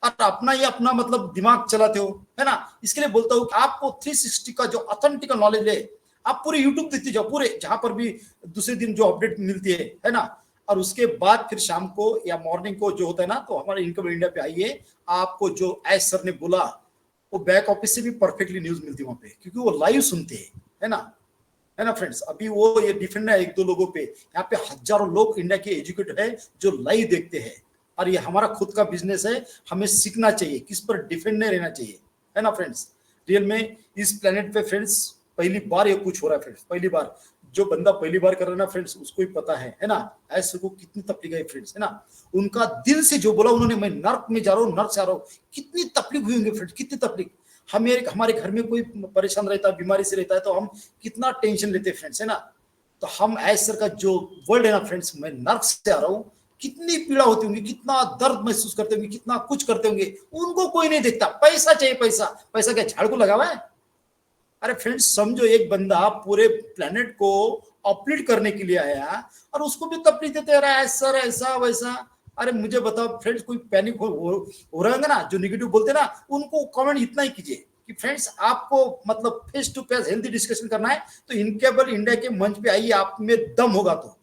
B: और अपना ही अपना मतलब दिमाग चलाते हो, है ना। इसके लिए बोलता हूँ कि आपको 360 का जो ऑथेंटिकल नॉलेज है, आप पूरे यूट्यूब देखते जाओ, पूरे जहां पर भी दूसरे दिन जो अपडेट मिलती है ना। और उसके बाद फिर शाम को या मॉर्निंग को जो होता है ना, तो हमारे इनकम इंडिया पे आइए, आपको जो एज सर ने बोला वो बैक ऑफिस से भी परफेक्टली न्यूज मिलती है वहां पे, क्योंकि वो लाइव सुनते हैं, है ना फ्रेंड्स। अभी वो ये डिफरेंट है एक दो लोगों पे, यहाँ पे हजारों लोग इंडिया के एजुकेटेड है जो लाइव देखते हैं। और ये हमारा खुद का बिजनेस है, हमें सीखना चाहिए, किस पर डिफेंड नहीं रहना चाहिए, है ना फ्रेंड्स। रियल में इस प्लेनेट पे फ्रेंड्स पहली बार ये कुछ हो रहा है फ्रेंड्स, पहली बार। जो बंदा पहली बार कर रहा है ना फ्रेंड्स, उसको ही पता है ना ऐसे को कितनी तकलीफ है फ्रेंड्स, है ना। उनका दिल से जो बोला उन्होंने, मैं नर्क में जा रहा हूँ, नर्क से आ रहा हूँ, कितनी तकलीफ हुई होंगी फ्रेंड्स, कितनी तकलीफ। हमारे घर में कोई परेशान रहता है, बीमारी से रहता है, तो हम कितना टेंशन लेते हैं फ्रेंड्स, है ना। तो हम एज सर का जो वर्ड है ना फ्रेंड्स, मैं नर्क से आ रहा हूँ, कितनी पीड़ा होती होंगी, कितना दर्द महसूस करते होंगे, कितना कुछ करते होंगे, उनको कोई नहीं देखता। पैसा चाहिए, पैसा, पैसा क्या झाड़ को लगा हुआ है। अरे फ्रेंड्स समझो, एक बंदा पूरे प्लेनेट को ऑपरेट करने के लिए आया और उसको भी तकलीफ देते रहा है सर, ऐसा वैसा। अरे मुझे बताओ फ्रेंड्स, कोई पैनिक हो रहा है ना, जो नेगेटिव बोलते ना, उनको कमेंट इतना ही कीजिए कि फ्रेंड्स आपको मतलब face to face healthy discussion करना है तो इनकेबल इंडिया के मंच पे आइए, आप में दम होगा तो।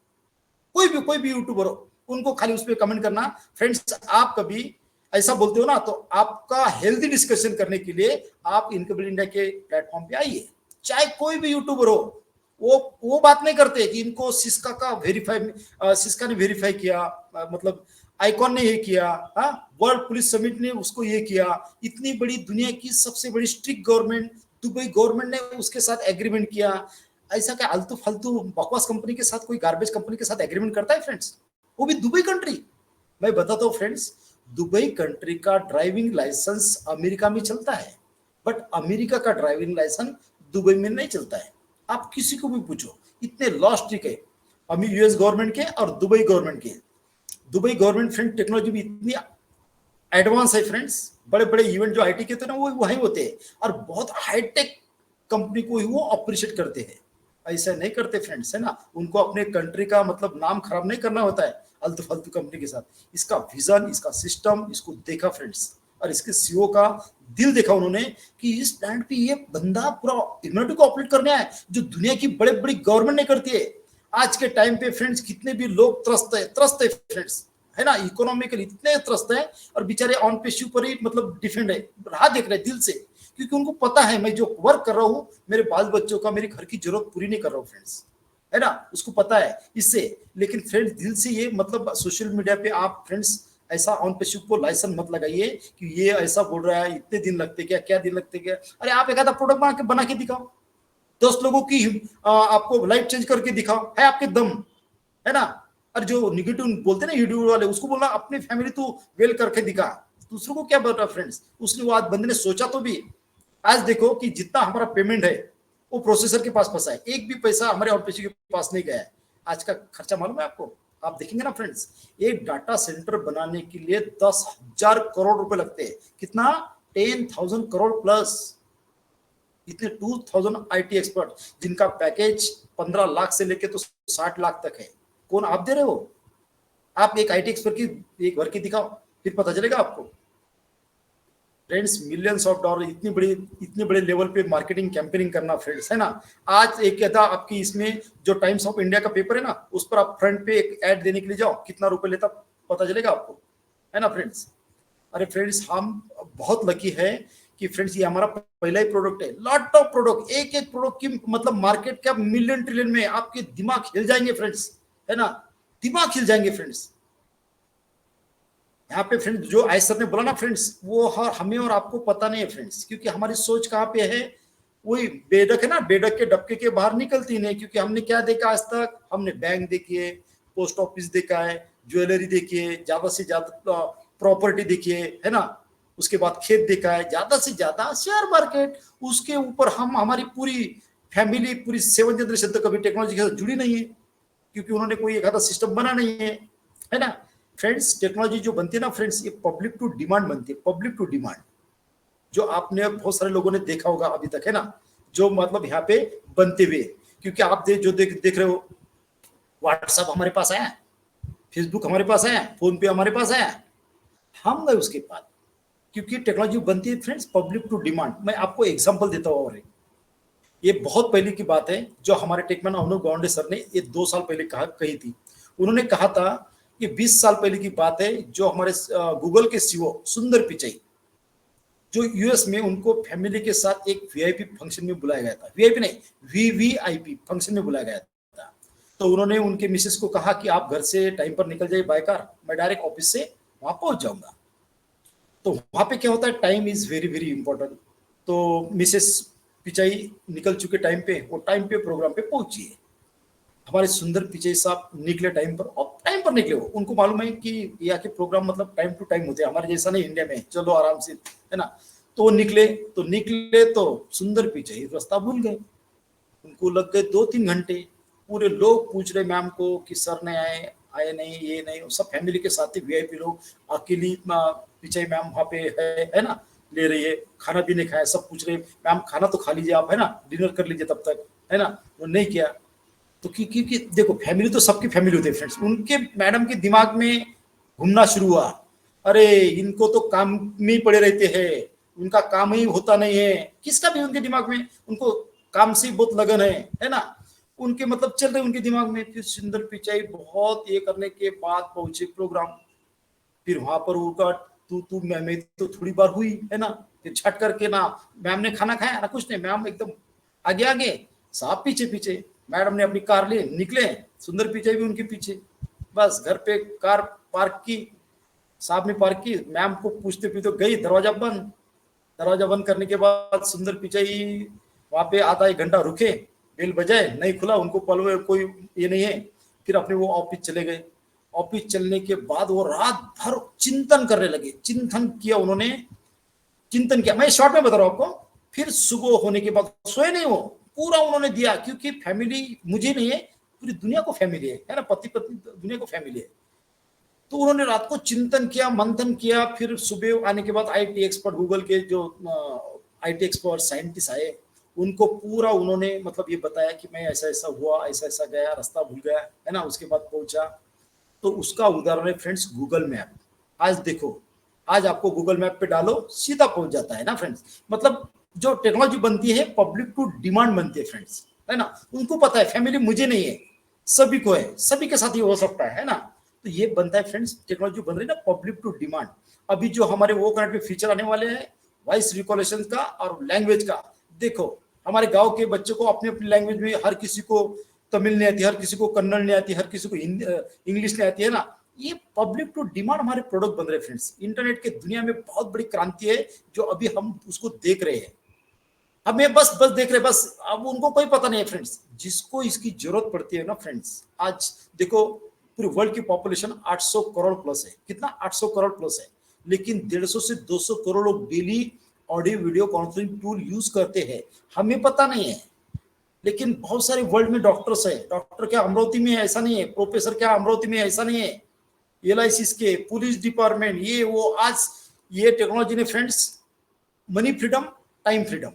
B: कोई भी यूट्यूबर हो, उनको खाली उस पर कमेंट करना, फ्रेंड्स आप कभी ऐसा बोलते हो ना, तो आपका हेल्दी डिस्कशन करने के लिए आप इनकेबल इंडिया के प्लेटफॉर्म पे आइए। चाहे कोई भी यूट्यूबर हो, वो बात नहीं करते कि इनको सिस्का का वेरीफाई, सिस्का ने वेरीफाई किया, मतलब आइकॉन ने ये किया, वर्ल्ड पुलिस समिट ने उसको ये किया। इतनी बड़ी दुनिया की सबसे बड़ी स्ट्रिक्ट गवर्नमेंट दुबई गवर्नमेंट ने उसके साथ एग्रीमेंट किया। ऐसा क्या आलतू फालतू बकवास कंपनी के साथ, कोई गार्बेज कंपनी के साथ एग्रीमेंट करता है फ्रेंड्स, वो भी दुबई कंट्री। मैं बताता हूँ फ्रेंड्स, दुबई कंट्री का ड्राइविंग लाइसेंस अमेरिका में चलता है, बट अमेरिका का ड्राइविंग लाइसेंस दुबई में नहीं चलता है। आप किसी को भी पूछो, इतने लॉ स्ट्रिक्ट है। अभी यूएस गवर्नमेंट के और दुबई गवर्नमेंट के। दुबई गवर्नमेंट फ्रेंड टेक्नोलॉजी भी इतनी एडवांस है फ्रेंड्स, बड़े बड़े इवेंट जो आईटी के थे ना वो वहीं होते हैं, और बहुत हाईटेक कंपनी को ही वो अप्रिशिएट करते हैं। ऐसा नहीं करते फ्रेंड्स, है ना, उनको अपने कंट्री का मतलब नाम खराब नहीं करना होता है अल्तु फालतू कंपनी के साथ। इसका विजन, इसका सिस्टम, इसको देखा फ्रेंड्स, और इसके सीईओ का दिल देखा उन्होंने कि इस प्लांट पे ये बंदा पूरा ह्यूमैनिटी को ऑपरेट करने आया जो दुनिया की बड़े बड़ी गवर्नमेंट नहीं करती है। आज के टाइम पे फ्रेंड्स कितने भी लोग त्रस्त है फ्रेंड्स, है ना, इकोनॉमिकली इतने त्रस्त है, और बेचारे ऑन पेशू पर ही मतलब डिफेंड है, राह देख रहे हैं दिल से, क्योंकि उनको पता है मैं जो वर्क कर रहा हूँ मेरे बाल बच्चों का, मेरे घर की जरूरत पूरी नहीं कर रहा हूँ फ्रेंड्स, है ना, उसको पता है इससे। लेकिन फ्रेंड्स दिल से ये मतलब सोशल मीडिया पे आप फ्रेंड्स ऐसा ऑन पेशू को लाइसेंस मत लगाइए कि ये ऐसा बोल रहा है, इतने दिन लगते क्या दिन लगते क्या। अरे आप एक आधा प्रोडक्ट बना के दिखाओ, 10 लोगों की आपको लाइफ चेंज करके दिखाओ, है आपके दम, है ना। और जो निगेटिव बोलते ना यूट्यूब वाले, उसको बोलना अपनी फैमिली तो वेल करके दिखा, दूसरों को क्या बोल रहा फ्रेंड्स। उसने वो आज बंदे ने सोचा तो भी, आज देखो कि जितना हमारा पेमेंट है वो प्रोसेसर के पास फंसा है, एक भी पैसा हमारे आउटपेशी के पास नहीं गया है। आज का खर्चा मालूम है आपको, आप देखेंगे ना फ्रेंड्स, एक डाटा सेंटर बनाने के लिए 10,000 करोड़ रुपए लगते हैं। कितना? 10,000 करोड़ प्लस। इतने 2000 आईटी एक्सपर्ट जिनका पैकेज 15 लाख से लेके तो 60 लाख तक है। कौन आप दे रहे हो? आप एक आईटी एक्सपर्ट की एक भर के दिखाओ, फिर पता चलेगा आपको। फ्रेंड्स मिलियंस ऑफ डॉलर, इतने बड़े लेवल पे मार्केटिंग कैंपेनिंग करना फ्रेंड्स, है ना। आज एक कहता आपकी इसमें जो टाइम्स ऑफ इंडिया का पेपर है ना, उस पर आप फ्रंट पे एक ऐड देने के लिए जाओ, कितना रुपए लेता पता चलेगा आपको, है ना फ्रेंड्स। अरे फ्रेंड्स हम बहुत लकी है कि फ्रेंड्स ये हमारा पहला ही प्रोडक्ट है। लॉट ऑफ प्रोडक्ट, एक प्रोडक्ट की मतलब मार्केट कैप मिलियन ट्रिलियन में, आपके दिमाग हिल जाएंगे फ्रेंड्स, है ना, दिमाग हिल जाएंगे फ्रेंड्स। यहाँ पे फ्रेंड्स जो आई सर ने बोला ना फ्रेंड्स, वो हमें और आपको पता नहीं है फ्रेंड्स, क्योंकि हमारी सोच कहाँ पे है, वही बेडक है ना, बेडक के डबके के बाहर निकलती नहीं। क्योंकि हमने क्या देखा आज तक, हमने बैंक देखी है, पोस्ट ऑफिस देखा है, ज्वेलरी देखी है, ज्यादा से ज्यादा प्रॉपर्टी देखी है ना, उसके बाद खेत देखा है, ज्यादा से ज्यादा शेयर मार्केट। उसके ऊपर हम हमारी पूरी फैमिली, पूरी 7 जनरेशन तक कभी टेक्नोलॉजी के साथ जुड़ी नहीं है, क्योंकि उन्होंने कोई एक आधा सिस्टम बना नहीं है ना फ्रेंड्स। टेक्नोलॉजी जो बनती है ना फ्रेंड्स, ये पब्लिक टू डिमांड बनती है, पब्लिक टू डिमांड, जो आपने बहुत सारे लोगों ने देखा होगा अभी तक, है ना, जो मतलब यहाँ पे बनते हुए। क्योंकि आप देख रहे हो, व्हाट्सएप हमारे पास आया, फेसबुक हमारे पास आया, फोन पे हमारे पास आया, हम गए उसके बाद, क्योंकि टेक्नोलॉजी बनती है फ्रेंड्स पब्लिक टू डिमांड। मैं आपको एग्जांपल देता हूँ, और ये बहुत पहले की बात है, जो हमारे टेकमैन अभिनव गावंडे सर ने ये 2 साल पहले कही थी। उन्होंने कहा था, ये 20 साल पहले की बात है, जो हमारे गूगल के सीईओ सुंदर पिचाई, जो यूएस में उनको फैमिली के साथ एक वीआईपी फंक्शन में बुलाया गया था, वीआईपी नहीं वीवीआईपी फंक्शन में बुलाया गया था। तो उन्होंने उनके मिसेस को कहा कि आप घर से टाइम पर निकल जाइए बाय कार, मैं डायरेक्ट ऑफिस से वहां पहुंच जाऊंगा। तो वहां पे क्या होता है, time is very very important. तो मिसेस पिचाई निकल चुके टाइम पे, वो टाइम पे प्रोग्राम पे पहुंची। हमारे सुंदर पिचाई साहब निकले टाइम पर, और टाइम पर निकले। उनको मालूम है कि यहाँ के प्रोग्राम मतलब टाइम टू टाइम होते हैं, हमारे जैसा नहीं इंडिया में चलो आराम से, है ना। तो वो निकले तो सुंदर पिचाई रास्ता भूल गए। उनको लग गए 2-3 घंटे। पूरे लोग पूछ रहे मैम को कि सर ने आए नहीं, ये नहीं, सब फैमिली के साथ ही वीआईपी लोग, अकेली पिचाई मैम वहाँ पे है ना, ले रही है, खाना भी नहीं खाया। सब पूछ रहे मैम खाना तो खा लीजिए आप, है ना, डिनर कर लीजिए तब तक, है ना। वो नहीं किया। तो क्योंकि देखो फैमिली तो सबकी फैमिली होती है फ्रेंड्स। उनके मैडम के दिमाग में घूमना शुरू हुआ, अरे इनको तो काम में ही पड़े रहते हैं, उनका काम ही होता नहीं है। किसका भी उनके दिमाग में, उनको काम से बहुत लगन है ना, उनके मतलब चल रहे उनके दिमाग में। फिर सुंदर पिचाई बहुत ये करने के बाद पहुंचे प्रोग्राम। फिर वहां पर उनका तू मैं तो थोड़ी बार हुई, है ना। फिर छट करके ना मैम ने खाना खाया ना कुछ नहीं, मैम एकदम आगे आगे, साहब पीछे पीछे। मैडम ने अपनी कार ले निकले, सुंदर पिचाई भी उनके पीछे। बस घर पे कार पार्क की, साहब ने पार्क की, मैम को पूछते पूछते गई, दरवाजा बंद करने के बाद सुंदर पिचाई वहां पे आधा 1 घंटा रुके, बेल बजाए, नहीं खुला, उनको पल में कोई ये नहीं है। फिर अपने वो ऑफिस चले गए। ऑफिस चलने के बाद वो रात भर चिंतन करने लगे। चिंतन किया, मैं शॉर्ट में बता रहा हूं आपको। फिर सुबह होने के बाद सोए नहीं, वो पूरा उन्होंने दिया, क्योंकि फैमिली मुझे नहीं है, पूरी दुनिया को फैमिली है ना, पति पत्नी दुनिया को फैमिली है। तो उन्होंने रात को चिंतन किया, मंथन किया, फिर सुबह आने के बाद आईटी एक्सपर्ट, गूगल के जो आईटी एक्सपर्ट साइंटिस्ट आए, उनको पूरा उन्होंने मतलब ये बताया कि मैं ऐसा ऐसा हुआ, ऐसा ऐसा गया, रास्ता भूल गया, है ना, उसके बाद पहुंचा। तो उसका उदाहरण है फ्रेंड्स गूगल मैप। आज देखो, आज आपको गूगल मैप पे डालो, सीधा पहुंच जाता है ना फ्रेंड्स। मतलब जो टेक्नोलॉजी बनती है पब्लिक टू डिमांड बनती है फ्रेंड्स, है ना। उनको पता है फैमिली मुझे नहीं है, सभी को है, सभी के साथ ही हो सकता है ना। तो ये बनता है फ्रेंड्स, टेक्नोलॉजी बन रही है ना पब्लिक टू डिमांड। अभी जो हमारे वो करंट में फीचर आने वाले हैं वॉइस रिकॉग्निशन का और लैंग्वेज का, देखो हमारे गांव के बच्चों को अपने अपनी लैंग्वेज में, हर किसी को तमिल नहीं आती, हर किसी को कन्नड़ नहीं आती, हर किसी को इंग्लिश नहीं आती है ना। ये पब्लिक टू डिमांड हमारे प्रोडक्ट बन रहे हैं फ्रेंड्स। इंटरनेट के दुनिया में बहुत बड़ी क्रांति है जो अभी हम उसको देख रहे हैं। हमें बस देख रहे, बस अब उनको कोई पता नहीं है फ्रेंड्स, जिसको इसकी जरूरत पड़ती है ना फ्रेंड्स। आज देखो पूरे वर्ल्ड की पॉपुलेशन 800 करोड़ प्लस है, कितना 800 करोड़ प्लस है, लेकिन 150 से 200 करोड़ लोग daily audio video conferencing tool use करते हैं, हमें पता नहीं है। लेकिन बहुत सारे वर्ल्ड में डॉक्टर्स है, डॉक्टर क्या अमरावती में है ऐसा नहीं है, प्रोफेसर क्या अमरावती में है ऐसा नहीं है, LIC के, पुलिस डिपार्टमेंट, ये वो। आज ये टेक्नोलॉजी ने friends money freedom, time freedom.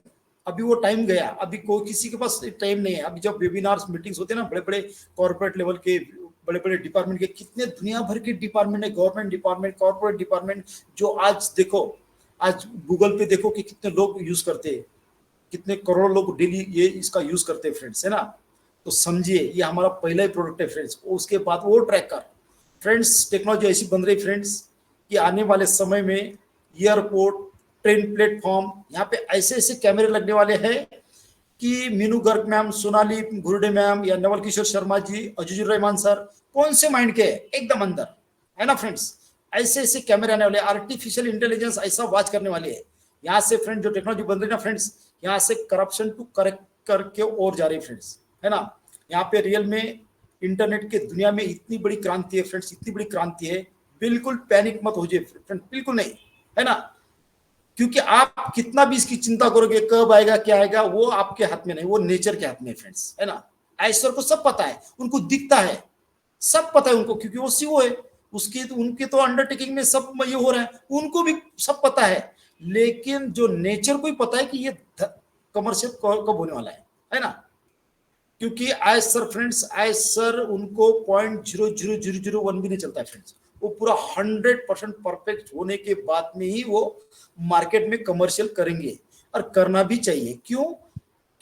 B: अभी वो टाइम गया, अभी कोई किसी के पास टाइम नहीं है। अभी जब वेबिनार्स मीटिंग्स होते हैं ना, बड़े बड़े कॉर्पोरेट लेवल के, बड़े बड़े डिपार्टमेंट के, कितने दुनिया भर के डिपार्टमेंट है, गवर्नमेंट डिपार्टमेंट, कॉर्पोरेट डिपार्टमेंट, जो आज देखो, आज गूगल पे देखो कि कितने लोग यूज करते हैं, कितने करोड़ लोग डेली ये इसका यूज करते हैं फ्रेंड्स, है ना। तो समझिए ये हमारा पहला ही प्रोडक्ट है फ्रेंड्स। उसके बाद वो ट्रैकर फ्रेंड्स, टेक्नोलॉजी ऐसी बन रही फ्रेंड्स कि आने वाले समय में एयरपोर्ट, ट्रेन प्लेटफॉर्म, यहाँ पे ऐसे ऐसे कैमरे लगने वाले हैं कि मीनू गर्ग मैम, सोनाली घुर्डे मैम, या नवल किशोर शर्मा जी, अजीजुर रहमान सर, कौन से माइंड के एकदम अंदर, है ना फ्रेंड्स। ऐसे ऐसे कैमरे आने वाले, आर्टिफिशियल इंटेलिजेंस ऐसा वॉच करने वाली है। यहाँ से फ्रेंड जो टेक्नोलॉजी बन रही है ना फ्रेंड्स, यहाँ से करप्शन टू करेक्ट करके और जा रही है फ्रेंड्स, है ना। यहाँ पे रियल में इंटरनेट के दुनिया में इतनी बड़ी क्रांति है फ्रेंड्स, इतनी बड़ी क्रांति है, बिल्कुल पैनिक मत हो जाइए फ्रेंड, बिल्कुल नहीं, है ना। क्योंकि आप कितना भी इसकी चिंता करोगे, कब आएगा क्या आएगा, वो आपके हाथ में नहीं, वो नेचर के हाथ में फ्रेंड्स, है ना। ऐश्वर को सब पता है, उनको दिखता है, सब पता है उनको, क्योंकि वो सीओ है, उसकी उनके तो अंडरटेकिंग में सब ये हो रहा है, उनको भी सब पता है। लेकिन जो नेचर को ही पता है कि ये कमर्शियल कब होने वाला है ना। क्योंकि आज सर फ्रेंड्स, आज सर उनको 0.00001 भी नहीं चलता है फ्रेंड्स, वो पूरा 100% परफेक्ट होने के बाद में ही वो मार्केट में कमर्शियल करेंगे, और करना भी चाहिए। क्यों?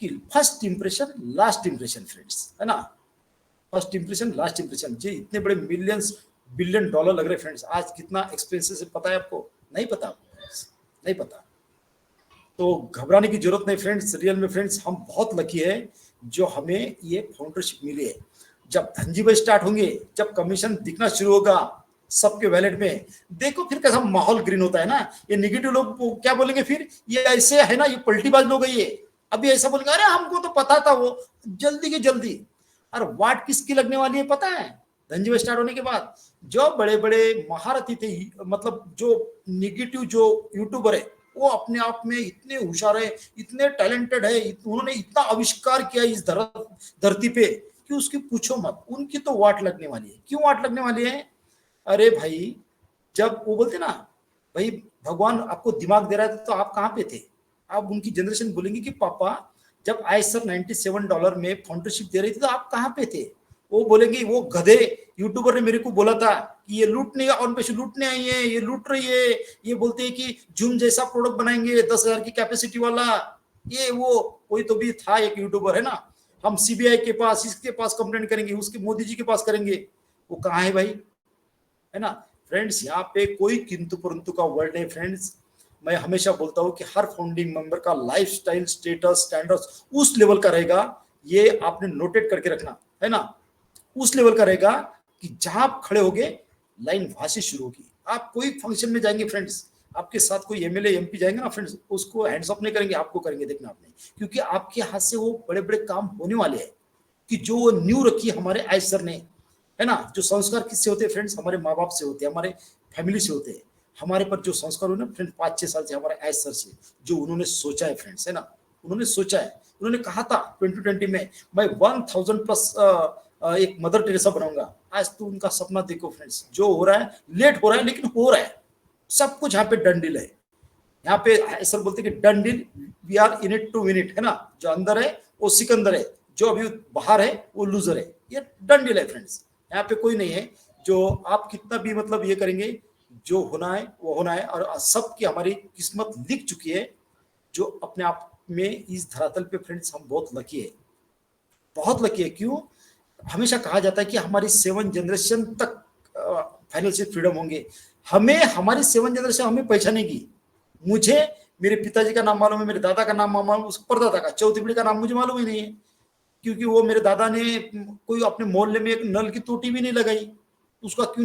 B: कि first impression last impression friends, है ना। फर्स्ट इंप्रेशन लास्ट इंप्रेशन, जी इतने बड़े मिलियंस बिलियन डॉलर लग रहे फ्रेंड्स। आज कितना एक्सपेंसिव है पता है आपको? नहीं पता आपको, नहीं पता। तो घबराने की जरूरत नहीं फ्रेंड्स। रियल में फ्रेंड्स हम बहुत लकी है जो हमें ये फाउंडरशिप मिली है। जब धनजी भाई स्टार्ट होंगे, जब कमीशन दिखना शुरू होगा सबके वैलेट में, देखो फिर कैसा माहौल ग्रीन होता है ना। ये नेगेटिव लोग क्या बोलेंगे फिर, ये ऐसे है ना, ये पलटीबाज लोग है, ये अभी ऐसा बोलेंगे, अरे हमको तो पता था, वो जल्दी की जल्दी। और वाट किसकी लगने वाली है पता है? धनजी भाई स्टार्ट होने के बाद जो बड़े बड़े महारथी थे, मतलब जो नेगेटिव जो यूट्यूबर है, वो अपने आप में इतने होशियार है, इतने टैलेंटेड है, उन्होंने इतना आविष्कार किया इस धरती पे कि उसकी पूछो मत। उनकी तो वाट लगने वाली है। क्यों वाट लगने वाली है? अरे भाई, जब वो बोलते ना, भाई भगवान आपको दिमाग दे रहा है तो आप कहाँ पे थे? आप उनकी जनरेशन बोलेंगे कि पापा जब आयसर $97 में फाउंडरशिप दे रही थी तो आप कहाँ पे थे? वो बोलेंगे वो गधे यूट्यूबर ने मेरे को बोला था कि ये लूटने ऑन पे लूटने आई है, ये लूट रही है, ये बोलते हैं कि जूम जैसा प्रोडक्ट बनाएंगे 10,000 की कैपेसिटी वाला, ये वो। कोई तो भी था एक यूट्यूबर, है ना, हम CBI के पास, इसके पास कंप्लेंट करेंगे, उसके मोदी जी के पास करेंगे। वो कहाँ है भाई, है ना फ्रेंड्स। यहाँ पे कोई किंतु परंतु का वर्ड नहीं फ्रेंड्स। मैं हमेशा बोलता हूँ कि हर फाउंडिंग मेंबर का लाइफस्टाइल, स्टेटस, स्टैंडर्ड्स उस लेवल का रहेगा। ये आपने नोटेट करके रखना, है ना। उस लेवल का रहेगा कि जहां आप खड़े होगे लाइन वहां से शुरू होगी। आप कोई फंक्शन में जाएंगे फ्रेंड्स, आपके साथ कोई MLA MP जाएंगे ना फ्रेंड्स, उसको हैंड्स अप नहीं करेंगे, आपको करेंगे, देखना आपने। क्योंकि आपके हाथ से वो बड़े बड़े काम होने वाले हैं कि जो न्यू रखी हमारे आयश सर ने, है ना। जो संस्कार किससे होते हैं फ्रेंड्स? हमारे माँ बाप से होते हैं, हमारे फैमिली से होते हैं। हमारे पर जो संस्कार हुए ना फ्रेंड्स 5-6 साल से हमारे आयश सर से, जो उन्होंने सोचा है फ्रेंड्स, है ना, उन्होंने सोचा है। उन्होंने कहा था 2020 में मैं 1000+ एक मदर टेरेसा बनाऊंगा। आज तो उनका सपना देखो फ्रेंड्स, जो हो रहा है लेट हो रहा है लेकिन हो रहा है, सब कुछ यहाँ पे डन डील है। यहाँ पे ऐसा बोलते हैं कि done deal, we are in it to win it, है ना। जो अंदर है वो सिकंदर है, जो अभी बाहर है वो लूजर है। ये डन डील है फ्रेंड्स, यहाँ पे कोई नहीं है जो आप कितना भी मतलब ये करेंगे, जो होना है वो होना है। और सबकी हमारी किस्मत लिख चुकी है, जो अपने आप में इस धरातल पे फ्रेंड्स हम बहुत लकी है, बहुत लकी है। क्यों? हमेशा कहा जाता है कि हमारी 7 जनरेशन तक फाइनेंशियल फ्रीडम होंगे। हमें हमारी 7 जनरेशन हमें पहचानेगी। मुझे मेरे पिताजी का नाम मालूम है, मेरे दादा का नाम मालूम, उस परदादा का, चौथी पीढ़ी का नाम मुझे मालूम ही नहीं है, क्योंकि वो मेरे दादा ने कोई अपने मोहल्ले में एक नल की टोटी भी नहीं लगाई, उसका क्यों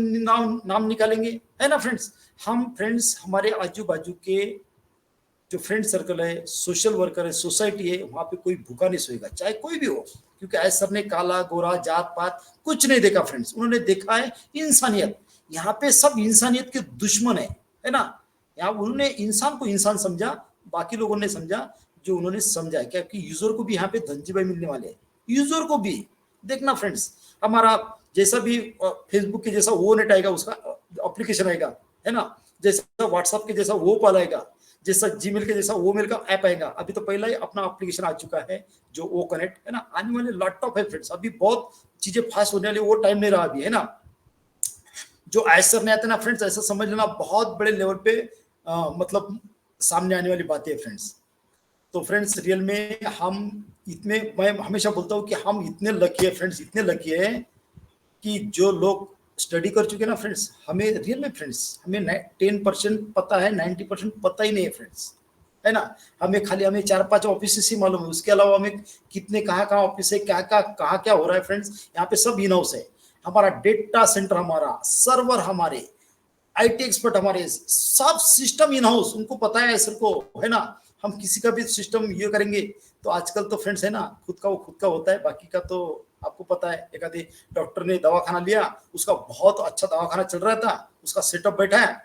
B: नाम निकालेंगे, है ना फ्रेंड्स। हम फ्रेंड्स हमारे आजू बाजू के जो फ्रेंड सर्कल है, सोशल वर्कर है, सोसाइटी है, वहां पे कोई भूखा नहीं सोएगा, चाहे कोई भी हो। क्योंकि आज सर ने काला गोरा जात पात कुछ नहीं देखा फ्रेंड्स, उन्होंने देखा है इंसानियत। यहाँ पे सब इंसानियत के दुश्मन है ना। यहाँ उन्होंने इंसान को इंसान समझा, बाकी लोगों ने समझा जो उन्होंने समझा है। क्योंकि यूजर को भी यहाँ पे धनजी भाई मिलने वाले हैं, यूजर को भी देखना फ्रेंड्स। हमारा जैसा भी फेसबुक के जैसा वो नेट आएगा, उसका एप्लीकेशन आएगा, है ना। जैसा व्हाट्सएप के जैसा वो पाल आएगा, जैसा जीमेल के जैसा वो मेल का ऐप आएगा। अभी तो पहला ही अपना एप्लीकेशन आ चुका है जो वो कनेक्ट, है ना। आने वाले लैपटॉप है फ्रेंड्स, अभी बहुत चीजें फास्ट होने वाली, वो टाइम नहीं रहा अभी, है ना। जो ऐसर नहीं आते ना फ्रेंड्स, ऐसा समझ लेना बहुत बड़े लेवल पे मतलब सामने आने वाली बातें है फ्रेंड्स। तो फ्रेंड्स रियल में हम इतने, मैं हमेशा बोलता हूँ कि हम इतने लकी है फ्रेंड्स, इतने लकी है कि जो लोग स्टडी कर चुके ना फ्रेंड्स, हमें रियल में फ्रेंड्स हमें 10% पता है, 90% पता ही नहीं है फ्रेंड्स, है ना। हमें 4-5 ऑफिस ही मालूम है, उसके अलावा हमें कितने कहाँ ऑफिस है, क्या क्या हो रहा है फ्रेंड्स। यहाँ पे सब इन हाउस है। हमारा डेटा सेंटर, हमारा सर्वर, हमारे आईटी एक्सपर्ट, हमारे सब सिस्टम इन हाउस, उनको पता है सर को, है ना। हम किसी का भी सिस्टम ये करेंगे तो आजकल तो फ्रेंड्स है ना, खुद का होता है, बाकी का तो आपको पता है। एक आधे डॉक्टर ने दवाखाना लिया, उसका बहुत अच्छा दवाखाना चल रहा था, उसका सेटअप बैठा है,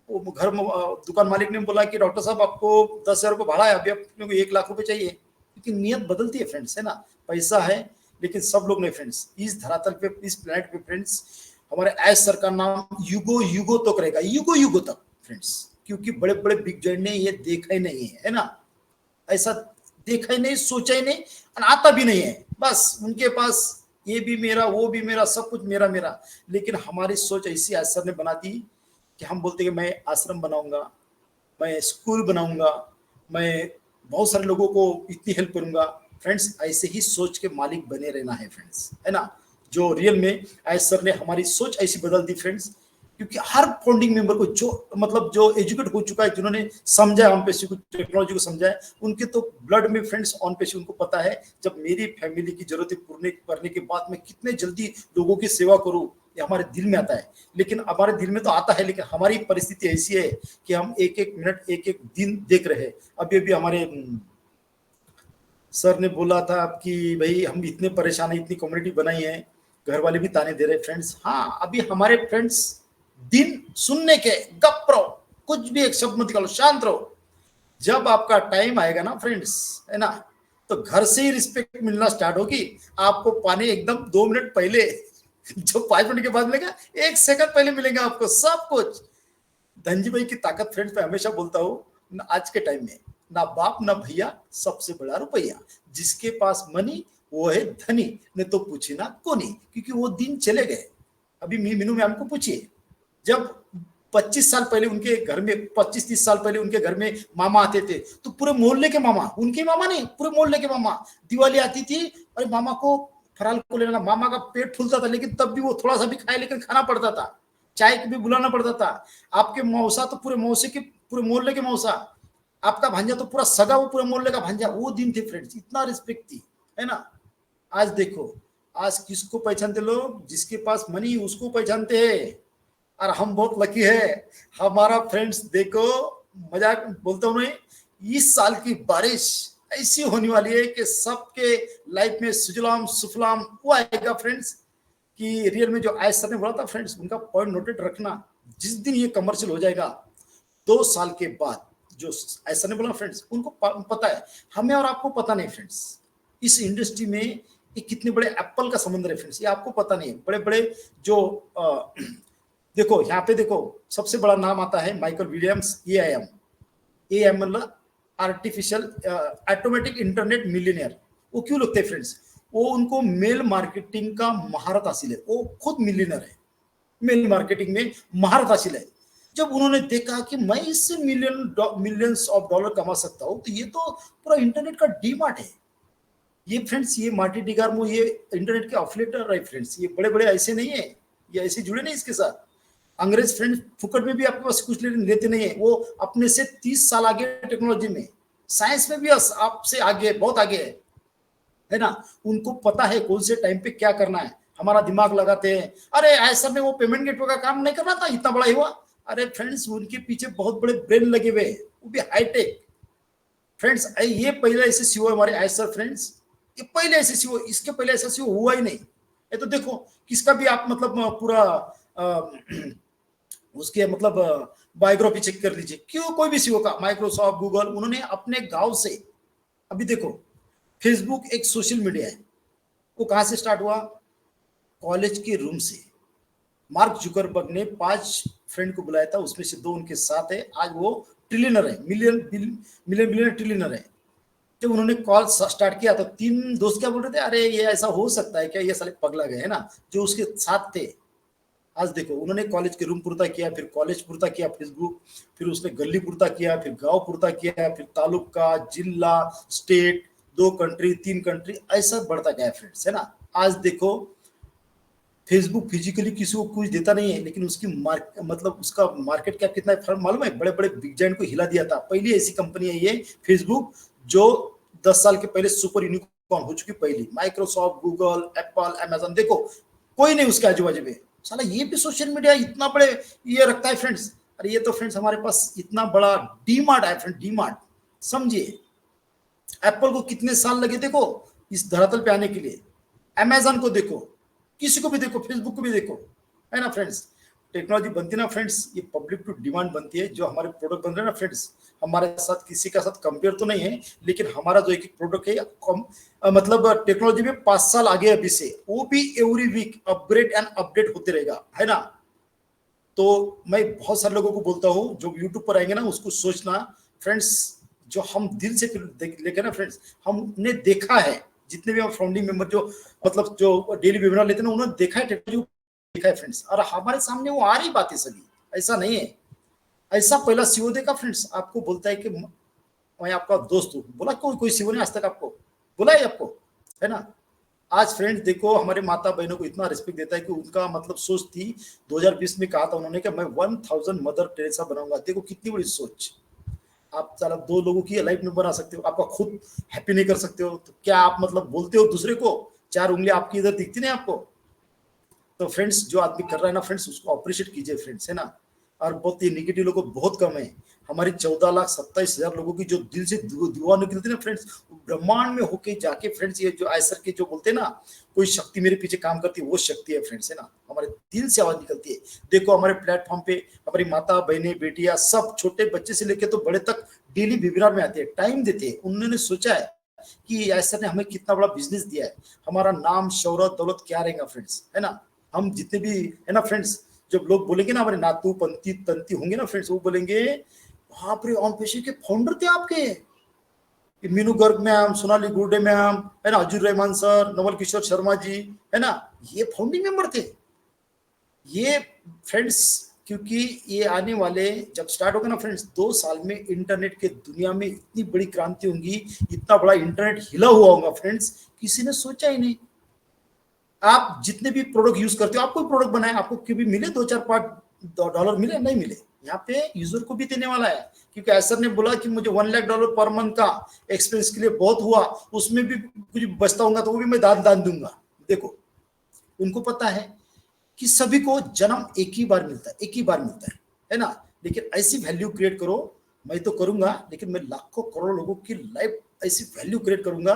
B: वो घर में दुकान मालिक ने बोला कि डॉक्टर साहब आपको 10,000 रुपये भाड़ा है, अभी अपने को 1 लाख रुपए चाहिए। क्योंकि नियत बदलती है फ्रेंड्स, है ना। पैसा है लेकिन सब लोग नहीं फ्रेंड्स, इस धरातल पे, इस प्लेनेट पे फ्रेंड्स, हमारे ऐस सर का नाम युगो तक रहेगा, युगो तक फ्रेंड्स। क्योंकि बड़े बड़े बिग जॉइंट ने ये देखा ही नहीं है ना, ऐसा देखा ही नहीं, सोचा ही नहीं, आता भी नहीं है। बस उनके पास ये भी मेरा, वो भी मेरा, सब कुछ मेरा मेरा। लेकिन हमारी सोच ऐसी आज सर ने बना दी कि हम बोलते कि मैं आश्रम बनाऊंगा, मैं स्कूल बनाऊंगा, मैं बहुत सारे लोगों को इतनी हेल्प करूंगा फ्रेंड्स। ऐसे ही सोच के मालिक बने रहना है फ्रेंड्स, है ना। जो रियल में आज सर ने हमारी सोच ऐसी बदल दी फ्रेंड्स। क्योंकि हर फाउंडिंग मेंबर को जो मतलब जो एजुकेट हो चुका है, जिन्होंने समझा ऑन पेशी को, टेक्नोलॉजी को समझा है, उनके तो ब्लड में फ्रेंड्स ऑन पेशी, उनको पता है जब मेरी फैमिली की जरूरतें पूर्ण करने के बाद मैं कितने जल्दी लोगों की सेवा करूं, ये हमारे दिल में आता है। लेकिन हमारे दिल में तो आता है, लेकिन हमारी परिस्थिति ऐसी है कि हम एक एक मिनट, एक एक दिन देख रहे हैं। अभी अभी हमारे सर ने बोला था कि भाई हम इतने परेशान है, इतनी कम्युनिटी बनाई है, घर वाले भी ताने दे रहे फ्रेंड्स। हाँ, अभी हमारे फ्रेंड्स दिन सुनने के, गप रहो, कुछ भी एक शब्द मत निकालो, शांत रहो। जब आपका टाइम आएगा ना फ्रेंड्स, है ना, तो घर से ही रिस्पेक्ट मिलना स्टार्ट होगी। आपको पानी एकदम 2 मिनट पहले, जो 5 मिनट के बाद मिलेगा, 1 सेकंड पहले मिलेगा आपको सब कुछ। धनजी भाई की ताकत फ्रेंड्स मैं हमेशा बोलता हूँ, आज के टाइम में ना बाप ना भैया, सबसे बड़ा रुपया। जिसके पास मनी वो है धनी, ने तो पूछे ना कोनी, क्योंकि वो दिन चले गए। अभी मीनू मैम को पूछिए, जब 25 साल पहले उनके घर में, 25-30 साल पहले उनके घर में मामा आते थे, तो पूरे मोहल्ले के मामा, उनके मामा नहीं, पूरे मोहल्ले के मामा, दिवाली आती थी और मामा को फराल को लेना, मामा का पेट फूलता था, लेकिन तब भी वो थोड़ा सा भी खाए, लेकिन खाना पड़ता था, चाय भी बुलाना पड़ता था। आपके मौसा तो पूरे मौसे के, पूरे मोहल्ले के मौसा, आपका भांजा तो पूरा सगा, वो पूरे मोहल्ले का भांजा। वो दिन थे फ्रेंड्स, इतना रिस्पेक्ट थी, है ना। आज देखो, आज किसको पहचानते लोग? जिसके पास मनी उसको पहचानते हैं। और हम बहुत लकी है, हमारा फ्रेंड्स देखो, मजाक बोलता हूँ नहीं, इस साल की बारिश ऐसी होने वाली है कि सबके लाइफ में सुजलाम सुफलाम वो आएगा फ्रेंड्स। कि रियल में जो आज सर ने बोला था फ्रेंड्स, उनका पॉइंट नोटेड रखना, जिस दिन ये कमर्शियल हो जाएगा 2 साल के बाद, जो ऐसा ने बोला फ्रेंड्स, उनको पता है, हमें और आपको पता नहीं फ्रेंड्स। इस इंडस्ट्री में ये कितने बड़े एप्पल का समुद्र है फ्रेंड्स, ये आपको पता नहीं है। बड़े बड़े जो देखो यहाँ पे देखो सबसे बड़ा नाम आता है माइकल विलियम्स, एआईएम मतलब आर्टिफिशियल ऑटोमेटिक इंटरनेट मिलियनियर। वो क्यों लगते हैं फ्रेंड्स, वो उनको मेल मार्केटिंग का महारत हासिल है, वो खुद मिलियनर है, मेल मार्केटिंग में महारत हासिल है। जब उन्होंने देखा कि मैं इससे मिलियंस ऑफ डॉलर कमा सकता हूं, तो ये तो पूरा इंटरनेट का डीमार्ट है। ये फ्रेंड्स, ये मार्टी डिगार्मो ये इंटरनेट के ऑफलेटर है फ्रेंड्स, ये बड़े बड़े ऐसे नहीं है, ये ऐसे जुड़े नहीं इसके साथ। अंग्रेज फ्रेंड्स फुकट में भी आपके पास कुछ लेते नहीं है, वो अपने से 30 साल आगे टेक्नोलॉजी में, साइंस में भी आपसे आगे, बहुत आगे है ना। उनको पता है कौन से टाइम पे क्या करना है। हमारा दिमाग लगाते हैं, अरे ऐसा में वो पेमेंट गेटवे का काम नहीं करना था, इतना बड़ा हुआ। अरे फ्रेंड्स, उनके पीछे बहुत बड़े ब्रेन लगे हुए, वो भी हाईटेक फ्रेंड्स। ये पहले ऐसे सीओ हमारे आयसर फ्रेंड्स, ये पहले ऐसे सीओ, इसके पहले ऐसा सीओ हुआ ही नहीं। ये तो देखो किसका भी आप मतलब पूरा उसके मतलब बायोग्राफी चेक कर लीजिए, क्यों कोई भी सीओ का, माइक्रोसॉफ्ट, गूगल, उन्होंने अपने गांव से, अभी देखो फेसबुक एक सोशल मीडिया है, वो कहां से स्टार्ट हुआ, कॉलेज के रूम से। मार्क जुकरबर्ग ने 5 फ्रेंड को बुलाया था, उसमें से 2 उनके साथ है, आज वो ट्रिलियनर है, मिलियन ट्रिलियनर है। जब उन्होंने कॉल स्टार्ट किया तो 3 दोस्त क्या बोल रहे थे, अरे ये ऐसा हो सकता है क्या, ये साले पगला गए है ना, जो उसके साथ थे। आज देखो उन्होंने कॉलेज के रूम पुरता किया, फिर कॉलेज पुरता किया फेसबुक, फिर उसने गली पुरता किया, फिर गांव पुरता किया, फिर तालुका, जिला, स्टेट, 2 कंट्री, 3 कंट्री, ऐसा बढ़ता गया फ्रेंड्स, है ना। आज देखो फेसबुक फिजिकली किसी को कुछ देता नहीं है, लेकिन उसकी मतलब उसका मार्केट कैप कितना है मालूम है, बड़े बड़े बिग जायंट को हिला दिया था। पहली ऐसी कंपनी है ये फेसबुक, जो 10 साल के पहले सुपर यूनिकॉर्न हो चुकी, पहली। माइक्रोसॉफ्ट, गूगल, एप्पल, अमेजन, देखो कोई नहीं उसके आजू बाजू में। साला ये भी सोशल मीडिया इतना बड़े ये रखता है फ्रेंड्स। अरे ये तो फ्रेंड्स हमारे पास इतना बड़ा डीमार्ट है फ्रेंड, डीमार्ट समझिए। एप्पल को कितने साल लगे देखो इस धरातल पे आने के लिए, अमेजन को देखो, किसी को भी देखो, फेसबुक को भी देखो, है ना फ्रेंड्स। टेक्नोलॉजी बनती ना फ्रेंड्स, ये पब्लिक टू डिमांड बनती है। जो हमारे प्रोडक्ट बन रहे हैं ना फ्रेंड्स, हमारे साथ किसी का साथ कंपेयर तो नहीं है, लेकिन हमारा जो एक प्रोडक्ट है मतलब टेक्नोलॉजी में 5 साल आगे अभी से, वो भी every week upgrade and update होते रहेगा, है ना। तो मैं बहुत सारे लोगों को बोलता हूँ जो यूट्यूब पर आएंगे ना, उसको सोचना फ्रेंड्स, जो हम दिल से लेके ना फ्रेंड्स, हमने देखा है, जितने भी हम फाउंडिंग मेंबर जो मतलब जो डेली वेबिनार लेते हैं ना, उन्होंने देखा है टेक्नोलॉजी, देखा है फ्रेंड्स, और हमारे सामने वो आ रही बातें सभी, ऐसा नहीं है। ऐसा पहला सीओ देखा फ्रेंड्स, आपको बोलता है कि मैं आपका दोस्त हूँ, बोला कोई सीओ ने आज तक आपको बोला है आपको, है ना। आज फ्रेंड्स देखो हमारे माता बहनों को इतना रिस्पेक्ट देता है कि उनका मतलब सोच थी, 2020 में कहा था उन्होंने कि मैं 1000 मदर टेरेसा बनाऊंगा। देखो कितनी बड़ी सोच। आप साला 2 लोगों की लाइफ में बना सकते हो, आपका खुद हैप्पी नहीं कर सकते हो, तो क्या आप मतलब बोलते हो दूसरे को, 4 उंगली आपकी इधर दिखती नहीं आपको। तो फ्रेंड्स जो आदमी कर रहा है ना फ्रेंड्स, उसको अप्रिशिएट कीजिए फ्रेंड्स, है ना। और बहुत ये निगेटिव लोगों बहुत कम है। हमारी 14,27,000 लोगों की जो दिल से दुआ निकलती है ना फ्रेंड्स, ब्रह्मांड में होके जाके फ्रेंड्स, ये जो आयसर के जो बोलते हैं ना, कोई शक्ति मेरे पीछे काम करती है, वो शक्ति है फ्रेंड्स, है ना। हमारे दिल से आवाज निकलती है। देखो हमारे प्लेटफॉर्म पे हमारी माता बहनें बेटियां सब, छोटे बच्चे से लेकर तो बड़े तक डेली वेबिनार में आते हैं, टाइम देते हैं। उन्होंने सोचा है कि आयसर ने हमें कितना बड़ा बिजनेस दिया है, हमारा नाम शौहरत दौलत क्या रहेगा फ्रेंड्स, है ना। हम जितने भी है ना फ्रेंड्स, जब लोग बोलेंगे ना हमारे नातू पंती तंती होंगे ना फ्रेंड्स, वो बोलेंगे बाप रे ऑन पेशी के फाउंडर थे आपके, मीनू गर्ग मैम, सोनाली गुर्डे मैम, है ना, अजूर रहमान सर, नवल किशोर शर्मा जी, है ना, ये फाउंडिंग मेंबर थे। ये फ्रेंड्स क्योंकि ये आने वाले जब स्टार्ट होगा ना फ्रेंड्स, 2 साल में इंटरनेट के दुनिया में इतनी बड़ी क्रांति होगी, इतना बड़ा इंटरनेट हिला हुआ होगा फ्रेंड्स, किसी ने सोचा ही नहीं। आप जितने भी प्रोडक्ट यूज करते हो, आप कोई प्रोडक्ट बनाए, आपको कभी मिले 2-4 डॉलर मिले, नहीं मिले। यहाँ पे यूजर को भी देने वाला है, क्योंकि ऐसर ने बोला कि मुझे $1 लाख पर मंथ का एक्सपेंस के लिए बहुत हुआ, उसमें भी कुछ बचता होगा तो वो भी मैं दान दूंगा। देखो उनको पता है कि सभी को जन्म एक ही बार मिलता है, एक ही बार मिलता है ना। लेकिन ऐसी वैल्यू क्रिएट करो, मैं तो करूंगा, लेकिन मैं लाखों करोड़ों लोगों की लाइफ ऐसी वैल्यू क्रिएट करूंगा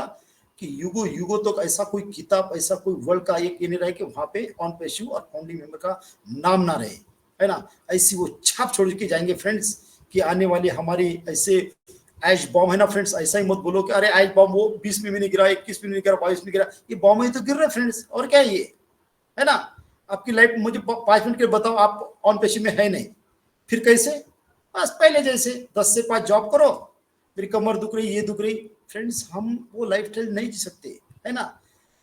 B: कि युगो युगो तक ऐसा कोई किताब, ऐसा कोई वर्ल्ड का एक ये नहीं रहे कि वहां पे ऑन पेशिव और फाउंडिंग मेंबर का नाम ना रहे, है ना। ऐसी वो छाप छोड़ के जाएंगे फ्रेंड्स कि आने वाली हमारी ऐसे एज बॉम्ब है ना फ्रेंड्स, ऐसा ही मत बोलो कि अरे एज बॉम्ब वो 20 में भी नहीं गिरा, 21 में नहीं गिरा, 22 में गिरा, ये बॉम्ब ही तो गिर रहे फ्रेंड्स, और क्या है ना। आपकी लाइफ मुझे 5 मिनट के बताओ, आप ऑन पेशी में है नहीं, फिर कैसे? बस पहले जैसे 10 से 5 जॉब करो, मेरी कमर दुख रही, ये दुख रही, फ्रेंड्स हम वो लाइफ स्टाइल नहीं जी सकते, है ना।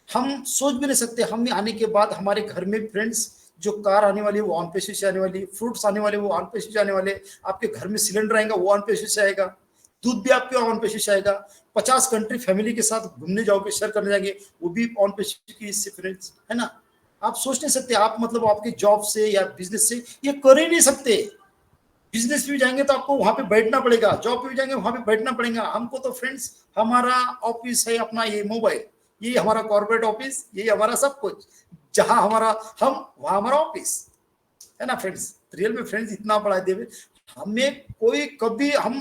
B: हम सोच भी नहीं सकते, हम आने के बाद हमारे घर में फ्रेंड्स जो कार आने वाली है वो ऑन पेशी से आने वाली, फ्रूट्स आने वाले वो ऑन पेशी से आने वाले, आपके घर में सिलेंडर आएगा वो ऑन पेशी से आएगा, दूध भी आपके ऑन पेशी से आएगा, 50 कंट्री फैमिली के साथ घूमने जाओगे, शेयर करने जाएंगे, वो भी ऑन पेशी की इससे फ्रेंड्स, है ना। आप सोच नहीं सकते, आप मतलब आपके जॉब से या बिजनेस से ये कर ही नहीं सकते। बिजनेस भी जाएंगे तो आपको वहां पे बैठना पड़ेगा, जॉब पे भी जाएंगे वहां पे बैठना पड़ेगा। हमको तो फ्रेंड्स हमारा ऑफिस है अपना, ये मोबाइल, ये हमारा कॉर्पोरेट ऑफिस, ये हमारा सब कुछ, जहां हमारा हम वहां हमारा ऑफिस, है ना फ्रेंड्स। रियल में फ्रेंड्स इतना बड़ा देवे, हमें कोई कभी हम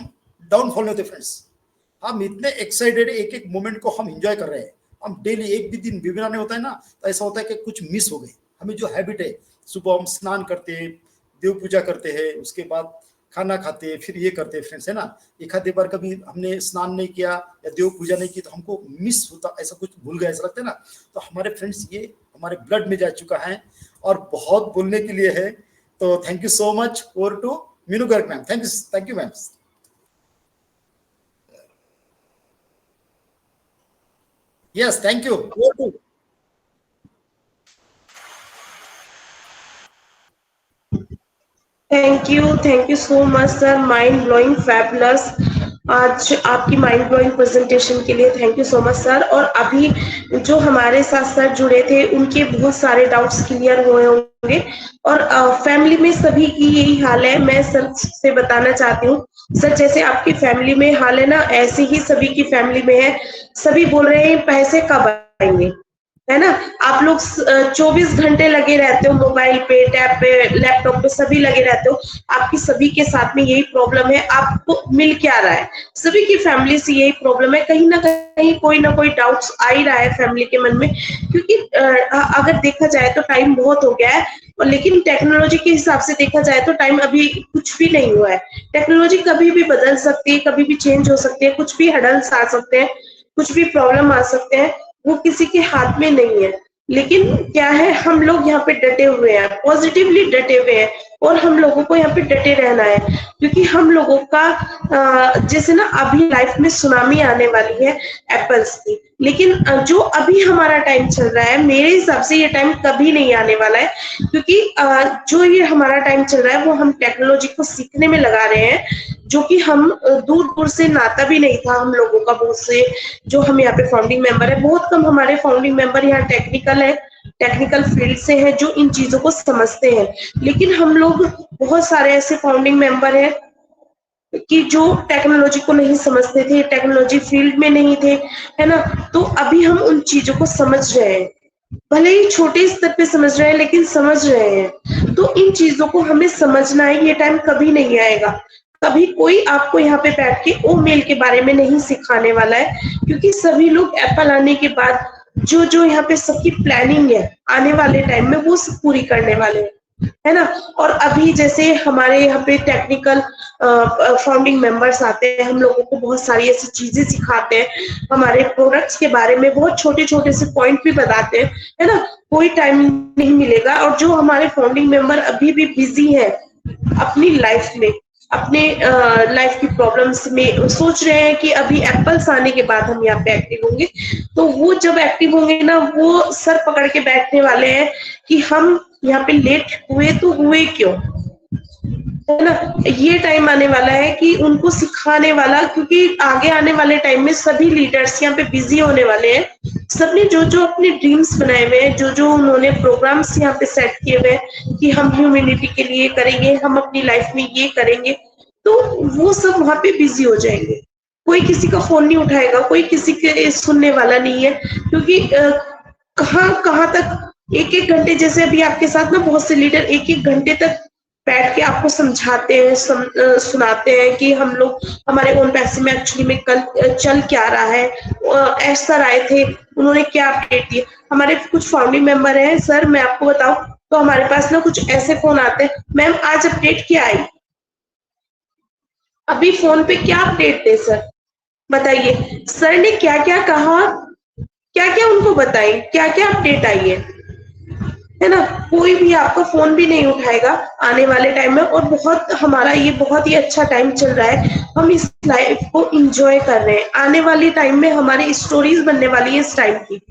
B: डाउनफॉल नहीं होते फ्रेंड्स। हम इतने एक्साइटेड, एक एक मोमेंट को हम एंजॉय कर रहे हैं। हम डेली एक भी दिन बिगड़ा नहीं होता है ना, तो ऐसा होता है कि कुछ मिस हो गए। हमें जो हैबिट है, सुबह हम स्नान करते हैं, देव पूजा करते हैं, उसके बाद खाना खाते हैं, फिर ये करते हैं फ्रेंड्स, है ना। एक आधे बार कभी हमने स्नान नहीं किया या देव पूजा नहीं की तो हमको मिस होता, ऐसा कुछ भूल गया ऐसा लगता है ना। तो हमारे फ्रेंड्स ये हमारे ब्लड में जा चुका है और बहुत बोलने के लिए है। तो thank you so much. Over to Meenu Garg ma'am. Thank you ma'am. Yes, thank you. Over to.
A: Thank you so much sir, mind blowing, fabulous. आज आपकी माइंड ब्लोइंग प्रेजेंटेशन के लिए thank you so much sir. और अभी जो हमारे साथ sir जुड़े थे उनके बहुत सारे डाउट्स क्लियर हुए होंगे, और फैमिली में सभी की यही हाल है। मैं सर से बताना चाहती हूँ सर, जैसे आपकी फैमिली में हाल है ना, ऐसे ही सभी की फैमिली में है। सभी बोल रहे हैं पैसे कब आएंगे, है ना। आप लोग 24 घंटे लगे रहते हो मोबाइल पे, टैब पे, लैपटॉप पे, सभी लगे रहते हो। आपकी सभी के साथ में यही प्रॉब्लम है। आपको मिल क्या रहा है? सभी की फैमिली से यही प्रॉब्लम है। कहीं ना कहीं कोई ना कोई डाउट्स आ ही रहा है फैमिली के मन में, क्योंकि अगर देखा जाए तो टाइम बहुत हो गया है, और लेकिन टेक्नोलॉजी के हिसाब से देखा जाए तो टाइम अभी कुछ भी नहीं हुआ है। टेक्नोलॉजी कभी भी बदल सकती है, कभी भी चेंज हो सकती है, कुछ भी हडल्स आ सकते हैं, कुछ भी प्रॉब्लम आ सकते हैं, वो किसी के हाथ में नहीं है। लेकिन क्या है, हम लोग यहाँ पे डटे हुए हैं, पॉजिटिवली डटे हुए हैं, और हम लोगों को यहाँ पे डटे रहना है। क्योंकि हम लोगों का जैसे ना अभी लाइफ में सुनामी आने वाली है एप्पल्स की, लेकिन जो अभी हमारा टाइम चल रहा है, मेरे हिसाब से ये टाइम कभी नहीं आने वाला है। क्योंकि जो ये हमारा टाइम चल रहा है वो हम टेक्नोलॉजी को सीखने में लगा रहे हैं, जो कि हम दूर दूर से नाता भी नहीं था हम लोगों का। बहुत से जो हम यहाँ पे फाउंडिंग मेंबर है, बहुत कम हमारे फाउंडिंग मेंबर यहाँ टेक्निकल है, टेक्निकल फील्ड से हैं, जो इन चीजों को समझते हैं। लेकिन हम लोग बहुत सारे ऐसे फाउंडिंग मेंबर हैं कि जो टेक्नोलॉजी को नहीं समझते थे, टेक्नोलॉजी फील्ड में नहीं थे, है ना। तो अभी हम उन चीजों को समझ रहे हैं, भले ही छोटे स्तर पे समझ रहे हैं, लेकिन समझ रहे हैं। तो इन चीजों को हमें समझना है। ये टाइम कभी नहीं आएगा, कभी कोई आपको यहाँ पे बैठ के ओ मेल के बारे में नहीं सिखाने वाला है। क्योंकि सभी लोग एप्पल आने के बाद जो जो यहाँ पे सबकी प्लानिंग है आने वाले टाइम में, वो सब पूरी करने वाले हैं, है ना। और अभी जैसे हमारे यहाँ पे टेक्निकल फाउंडिंग मेंबर्स आते हैं, हम लोगों को बहुत सारी ऐसी चीजें सिखाते हैं, हमारे प्रोडक्ट्स के बारे में बहुत छोटे छोटे से पॉइंट भी बताते हैं, है ना। कोई टाइम नहीं मिलेगा। और जो हमारे फाउंडिंग मेंबर अभी भी बिजी है अपनी लाइफ में, अपने लाइफ की प्रॉब्लम्स में, सोच रहे हैं कि अभी एप्पल्स आने के बाद हम यहाँ पे एक्टिव होंगे, तो वो जब एक्टिव होंगे ना, वो सर पकड़ के बैठने वाले हैं कि हम यहाँ पे लेट हुए तो हुए क्यों, है ना। ये टाइम आने वाला है कि उनको सिखाने वाला, क्योंकि आगे आने वाले टाइम में सभी लीडर्स यहाँ पे बिजी होने वाले हैं। सबने जो जो अपने ड्रीम्स बनाए हुए हैं, जो जो उन्होंने प्रोग्राम्स यहाँ पे सेट किए हुए हैं कि हम ह्यूमैनिटी के लिए करेंगे, हम अपनी लाइफ में ये करेंगे, तो वो सब वहां पे बिजी हो जाएंगे। कोई किसी का फोन नहीं उठाएगा, कोई किसी के सुनने वाला नहीं है। क्योंकि कहाँ तक एक एक घंटे, जैसे अभी आपके साथ ना बहुत से लीडर एक एक घंटे तक बैठ के आपको समझाते हैं, सुनाते हैं कि हम लोग हमारे ओन पैसे में एक्चुअली में कल चल क्या रहा है, सर आए थे उन्होंने क्या अपडेट दिए। हमारे कुछ फाउंडिंग मेंबर हैं सर, मैं आपको बताऊं तो हमारे पास ना कुछ ऐसे फोन आते हैं, मैम आज अपडेट क्या आई, अभी फोन पे क्या अपडेट दे सर, बताइए सर ने क्या क्या कहा, क्या क्या उनको बताएं, क्या क्या अपडेट आई है ना। कोई भी आपका फोन भी नहीं उठाएगा आने वाले टाइम में। और बहुत हमारा ये बहुत ही अच्छा टाइम चल रहा है, हम इस लाइफ को एंजॉय कर रहे हैं। आने वाले टाइम में हमारी स्टोरीज बनने वाली है इस टाइम की,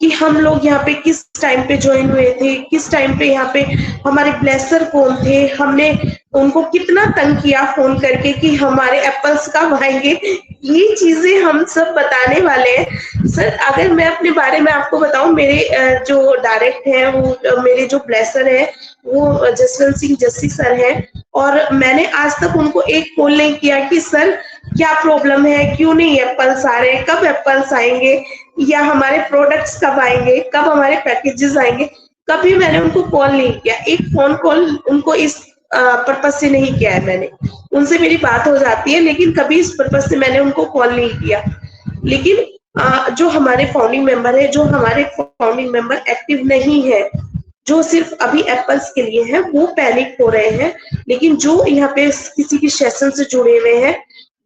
A: कि हम लोग यहाँ पे किस टाइम पे ज्वाइन हुए थे, किस टाइम पे यहाँ पे हमारे ब्लेसर कौन थे, हमने उनको कितना तंग किया फोन करके कि हमारे एप्पल्स कब आएंगे। ये चीजें हम सब बताने वाले हैं सर। अगर मैं अपने बारे में आपको बताऊं, मेरे जो डायरेक्ट है वो मेरे जो ब्लेसर है वो जसवंत सिंह जस्सी सर हैं। और मैंने आज तक उनको एक कॉल नहीं किया कि सर क्या प्रॉब्लम है, क्यों नहीं एप्पल्स आ रहे हैं, कब एप्पल्स आएंगे, या हमारे प्रोडक्ट्स कब आएंगे, कब हमारे पैकेजेस आएंगे। कभी मैंने उनको कॉल नहीं किया, एक फोन कॉल उनको इस पर्पज से नहीं किया है मैंने। उनसे मेरी बात हो जाती है लेकिन कभी इस पर्पज से मैंने उनको कॉल नहीं किया। लेकिन जो हमारे फाउंडिंग मेंबर है, जो हमारे फाउंडिंग मेंबर एक्टिव नहीं है, जो सिर्फ अभी एप्पल्स के लिए है, वो पैनिक हो रहे हैं। लेकिन जो यहाँ पे किसी की सेशन से जुड़े हुए हैं,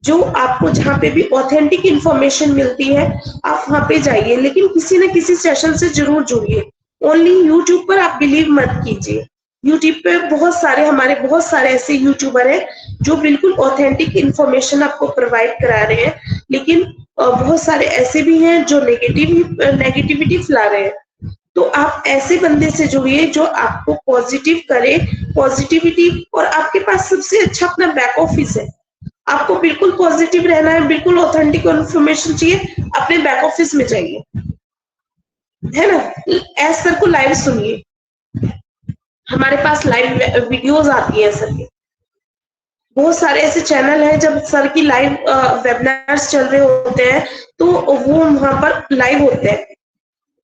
A: जो आपको जहाँ पे भी ऑथेंटिक इंफॉर्मेशन मिलती है, आप वहां पे जाइए, लेकिन किसी न किसी सेशन से जरूर जुड़िए। ओनली यूट्यूब पर आप बिलीव मत कीजिए। यूट्यूब पे बहुत सारे ऐसे यूट्यूबर हैं जो बिल्कुल ऑथेंटिक इंफॉर्मेशन आपको प्रोवाइड करा रहे हैं, लेकिन बहुत सारे ऐसे भी हैं जो नेगेटिविटी फैला रहे हैं। तो आप ऐसे बंदे से जुड़िए जो आपको पॉजिटिव करे, पॉजिटिविटी। और आपके पास सबसे अच्छा अपना बैक ऑफिस है, आपको बिल्कुल पॉजिटिव रहना है, बिल्कुल ऑथेंटिक इन्फॉर्मेशन चाहिए, अपने बैक ऑफिस में जाइए, है ना। एस सर को लाइव सुनिए, हमारे पास लाइव वीडियोस आती है सर की। बहुत सारे ऐसे चैनल हैं जब सर की लाइव वेबिनार्स चल रहे होते हैं तो वो वहां पर लाइव होते हैं।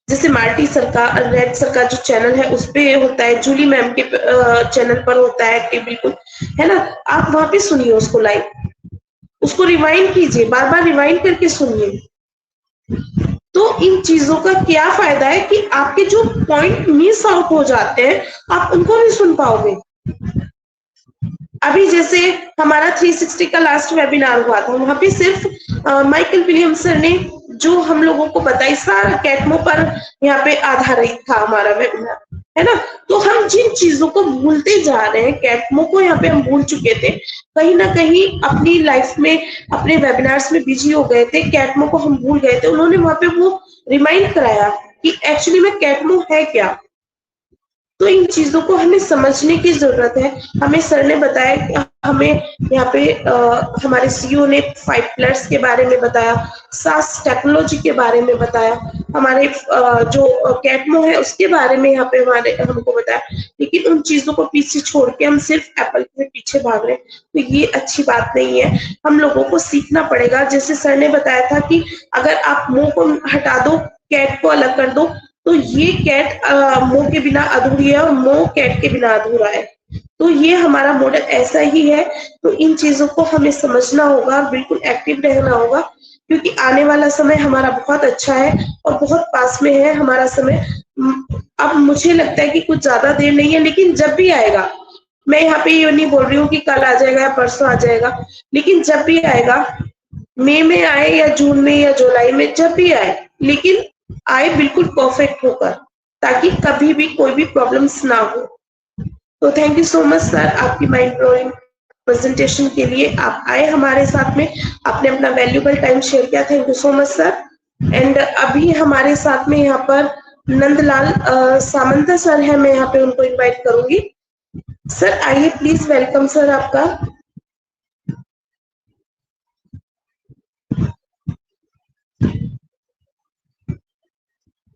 A: जैसे मार्टी सर का, रेड सर का जो चैनल है उस पे होता है, जूली मैम के चैनल पर होता है एक्टिव, बिल्कुल, है ना। आप वहां पे सुनिए उसको लाइव, उसको रिवाइंड कीजिए, बार बार रिवाइंड करके सुनिए। तो इन चीजों का क्या फायदा है कि आपके जो पॉइंट मिस आउट हो जाते हैं आप उनको नहीं सुन पाओगे। अभी जैसे हमारा 360 का लास्ट वेबिनार हुआ था, वहां पे सिर्फ माइकल विलियम्स सर ने जो हम लोगों को बताई, सारा कैटमो पर यहाँ पे आधारित था हमारा वेबिनार, है ना। तो हम जिन चीजों को भूलते जा रहे हैं, कैटमो को यहाँ पे हम भूल चुके थे, कहीं ना कहीं अपनी लाइफ में अपने वेबिनार्स में बिजी हो गए थे, कैटमो को हम भूल गए थे। उन्होंने वहां पे वो रिमाइंड कराया कि एक्चुअली में कैटमो है क्या। तो इन चीजों को हमें समझने की जरूरत है। हमें सर ने बताया कि हमें यहाँ पे हमारे सीईओ ने 5 पिलर्स के बारे में बताया, सास टेक्नोलॉजी के बारे में बताया, हमारे जो कैटमो है उसके बारे में यहाँ पे हमारे हमको बताया। लेकिन उन चीजों को पीछे छोड़ के हम सिर्फ एप्पल के पीछे भाग रहे हैं, तो ये अच्छी बात नहीं है। हम लोगों को सीखना पड़ेगा। जैसे सर ने बताया था कि अगर आप मुंह को हटा दो, कैट को अलग कर दो, तो ये कैट मुंह के बिना अधूरी है और मुंह कैट के बिना अधूरा है। तो ये हमारा मॉडल ऐसा ही है। तो इन चीजों को हमें समझना होगा, बिल्कुल एक्टिव रहना होगा, क्योंकि आने वाला समय हमारा बहुत अच्छा है और बहुत पास में है हमारा समय। अब मुझे लगता है कि कुछ ज्यादा देर नहीं है, लेकिन जब भी आएगा, मैं यहाँ पे ये नहीं बोल रही हूँ कि कल आ जाएगा या परसों आ जाएगा, लेकिन जब भी आएगा, मई में आए या जून में या जुलाई में, जब भी आए, लेकिन आए बिल्कुल परफेक्ट होकर, ताकि कभी भी कोई भी प्रॉब्लम्स ना हो। तो thank you so much sir, आपकी माइंड ब्लोइंग प्रेजेंटेशन के लिए। आप आए हमारे साथ में, आपने अपना वैल्यूबल टाइम शेयर किया, thank you so much sir. And अभी हमारे साथ में यहाँ पर नंदलाल सामंता सर है, मैं यहाँ पे उनको इनवाइट करूंगी। सर आइए प्लीज, वेलकम सर आपका।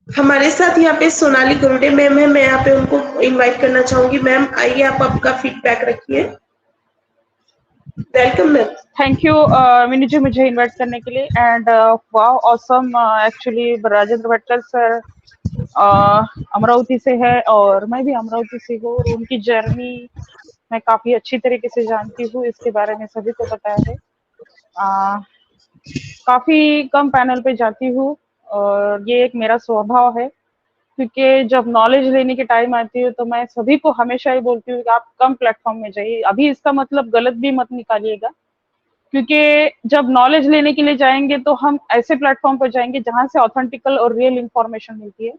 A: हमारे साथ यहाँ पे सोनाली गुरुडे मैम है, मैं यहाँ पे उनको इनवाइट करना चाहूंगी। मैम आइए, आप आपका फीडबैक रखिए। Welcome ma'am.
C: Thank you Mini ji, मुझे इनवाइट करने के लिए। And wow awesome, actually Rajendra Bhattar sir Amravati से है और मैं भी अमरावती से हूँ। उनकी जर्नी मैं काफी अच्छी तरीके से जानती हूँ, इसके बारे में सभी को पता है। काफी कम पैनल पे जाती हूँ और ये एक मेरा स्वभाव है, क्योंकि जब नॉलेज लेने की टाइम आती है तो मैं सभी को हमेशा ही बोलती हूँ कि आप कम प्लेटफॉर्म में जाइए। अभी इसका मतलब गलत भी मत निकालिएगा, क्योंकि जब नॉलेज लेने के लिए जाएंगे तो हम ऐसे प्लेटफॉर्म पर जाएंगे जहां से ऑथेंटिकल और रियल इंफॉर्मेशन मिलती है।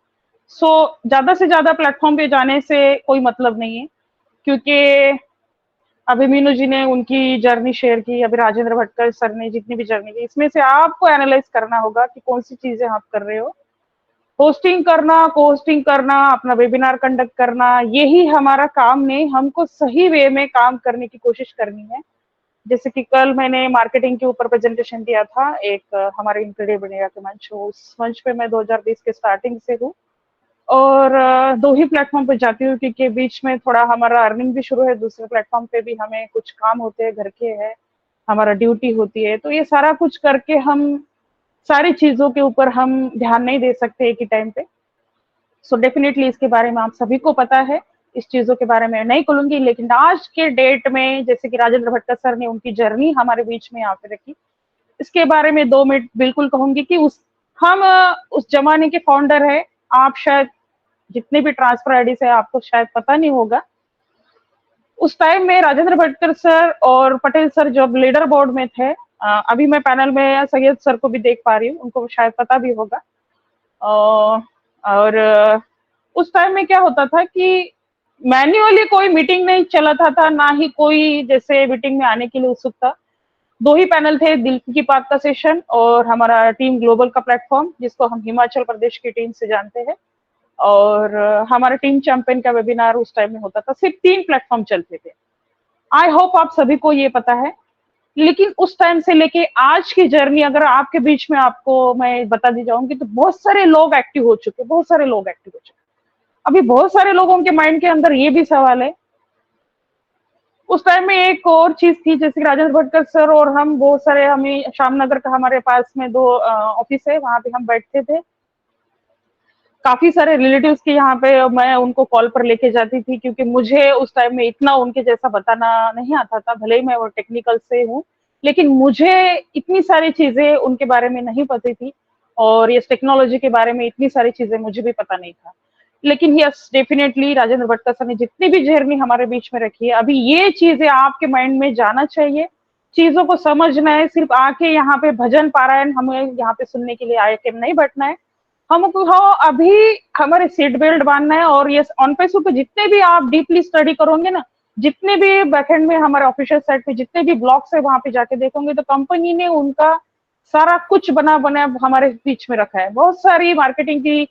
C: सो ज्यादा से ज्यादा प्लेटफॉर्म पे जाने से कोई मतलब नहीं है, क्योंकि अभी मीनू जी ने उनकी जर्नी शेयर की, अभी राजेंद्र भटकर सर ने जितनी भी जर्नी की, इसमें से आपको एनालाइज करना होगा कि कौन सी चीजें आप कर रहे हो। होस्टिंग करना, कोहोस्टिंग करना, अपना वेबिनार कंडक्ट करना, यही हमारा काम नहीं, हमको सही वे में काम करने की कोशिश करनी है। जैसे कि कल मैंने मार्केटिंग के ऊपर प्रेजेंटेशन दिया था एक हमारे इनक्रेडिबल इंडिया के मंच, उस मंच पे मैं 2020 के स्टार्टिंग से हूँ और दो ही प्लेटफॉर्म पे जाती हूँ, क्योंकि बीच में थोड़ा हमारा अर्निंग भी शुरू है, दूसरे प्लेटफॉर्म पे भी हमें कुछ काम होते हैं, घर के है, हमारा ड्यूटी होती है, तो ये सारा कुछ करके हम सारी चीजों के ऊपर हम ध्यान नहीं दे सकते एक ही टाइम पे। सो डेफिनेटली इसके बारे में आप सभी को पता है, इस चीजों के बारे में नहीं कहूंगी, लेकिन आज के डेट में जैसे कि राजेंद्र भटकर सर ने उनकी जर्नी हमारे बीच में यहाँ पे रखी, इसके बारे में 2 मिनट बिल्कुल कहूंगी कि हम उस जमाने के फाउंडर है। आप शायद जितने भी ट्रांसफर आईडी से आपको शायद पता नहीं होगा, उस टाइम में राजेंद्र भटकर सर और पटेल सर जब लीडर बोर्ड में थे, अभी मैं पैनल में सैयद सर को भी देख पा रही हूँ, उनको शायद पता भी होगा। और उस टाइम में क्या होता था कि मैन्युअली कोई मीटिंग नहीं चलाता था, ना ही कोई जैसे मीटिंग में आने के लिए उत्सुक था। 2 ही पैनल थे, दिल की बात का सेशन और हमारा टीम ग्लोबल का प्लेटफॉर्म, जिसको हम हिमाचल प्रदेश की टीम से जानते हैं, और हमारा टीम चैंपियन का वेबिनार उस टाइम में होता था। सिर्फ 3 प्लेटफॉर्म चलते थे। आई होप आप सभी को ये पता है। लेकिन उस टाइम से लेके आज की जर्नी अगर आपके बीच में आपको मैं बता दी जाऊंगी तो बहुत सारे लोग एक्टिव हो चुके, बहुत सारे लोग एक्टिव हो चुके। अभी बहुत सारे लोगों के माइंड के अंदर ये भी सवाल है, उस टाइम में एक और चीज थी, जैसे राजेंद्र भटकर सर और हम बहुत सारे, हमें श्यामनगर का हमारे पास में 2 ऑफिस है, वहां पे हम बैठते थे। काफी सारे रिलेटिव्स के यहाँ पे मैं उनको कॉल पर लेके जाती थी, क्योंकि मुझे उस टाइम में इतना उनके जैसा बताना नहीं आता था, भले ही मैं वो टेक्निकल से हूँ, लेकिन मुझे इतनी सारी चीजें उनके बारे में नहीं पता थी, और ये टेक्नोलॉजी के बारे में इतनी सारी चीजें मुझे भी पता नहीं था। लेकिन yes, definitely Rajendra Bhatkar sir ने जितनी भी जर्नी हमारे बीच में रखी है, अभी ये चीजें आपके माइंड में जाना चाहिए, चीजों को समझना है। सिर्फ आके यहाँ पे भजन पारायण हमें यहाँ पे सुनने के लिए आए के नहीं बैठना है, हमको अभी हमारे सीट बेल्ट बांधना है। और ये ऑन पेसो पे जितने भी आप डीपली स्टडी करोगे ना, जितने भी बैकएंड में हमारे ऑफिशियल साइट पे जितने भी ब्लॉग्स है वहां पे जाके देखोगे, तो कंपनी ने उनका सारा कुछ बना हमारे बीच में रखा है। बहुत सारी मार्केटिंग की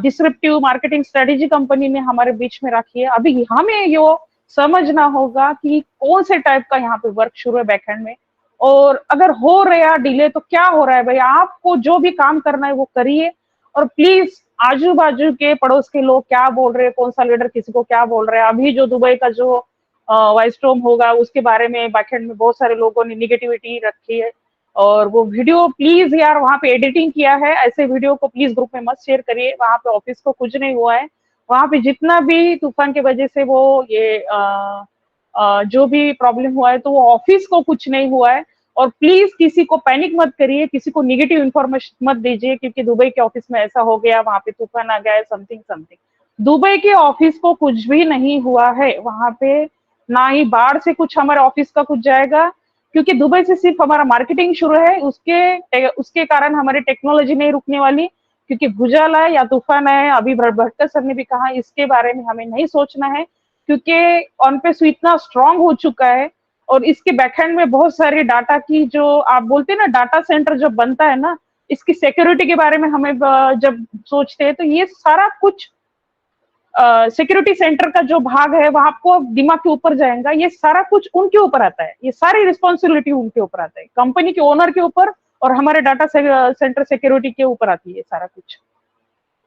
C: डिस्क्रिप्टिव मार्केटिंग स्ट्रेटेजी कंपनी ने हमारे बीच में रखी है। अभी हमें ये समझना होगा कि कौन से टाइप का यहाँ पे वर्क शुरू है बैकएंड में, और अगर हो रहा डिले तो क्या हो रहा है। भाई आपको जो भी काम करना है वो करिए, और प्लीज आजू बाजू के पड़ोस के लोग क्या बोल रहे हैं, कौन सा लीडर किसी को क्या बोल रहा है। अभी जो दुबई का जो वाइस्ट्रोम होगा उसके बारे में बैकएंड में बहुत सारे लोगों ने निगेटिविटी रखी है, और वो वीडियो प्लीज यार वहां पे एडिटिंग किया है, ऐसे वीडियो को प्लीज ग्रुप में मत शेयर करिए। वहां पे ऑफिस को कुछ नहीं हुआ है, वहां पे जितना भी तूफान की वजह से वो ये जो भी प्रॉब्लम हुआ है तो वो ऑफिस को कुछ नहीं हुआ है। और प्लीज किसी को पैनिक मत करिए, किसी को निगेटिव इन्फॉर्मेशन मत दीजिए, क्योंकि दुबई के ऑफिस में ऐसा हो गया, वहां पे तूफान आ गया है, समथिंग। दुबई के ऑफिस को कुछ भी नहीं हुआ है, वहां पे ना ही बाढ़ से कुछ हमारे ऑफिस का कुछ जाएगा, क्योंकि दुबई से सिर्फ हमारा मार्केटिंग शुरू है, उसके कारण हमारी टेक्नोलॉजी नहीं रुकने वाली, क्योंकि भूचाल है या तूफान है। अभी भटकर सर ने भी कहा इसके बारे में हमें नहीं सोचना है, क्योंकि ऑन पे इतना स्ट्रांग हो चुका है, और इसके बैकएंड में बहुत सारी डाटा की जो आप बोलते हैं ना, डाटा सेंटर जब बनता है ना, इसकी सिक्योरिटी के बारे में हमें जब सोचते हैं तो ये सारा कुछ सिक्योरिटी सेंटर का जो भाग है वहां आपको दिमाग के ऊपर जाएगा, ये सारा कुछ उनके ऊपर आता है, ये सारी रिस्पॉन्सिबिलिटी उनके ऊपर आता है, कंपनी के ओनर के ऊपर और हमारे डाटा सेंटर सिक्योरिटी के ऊपर आती है सारा कुछ।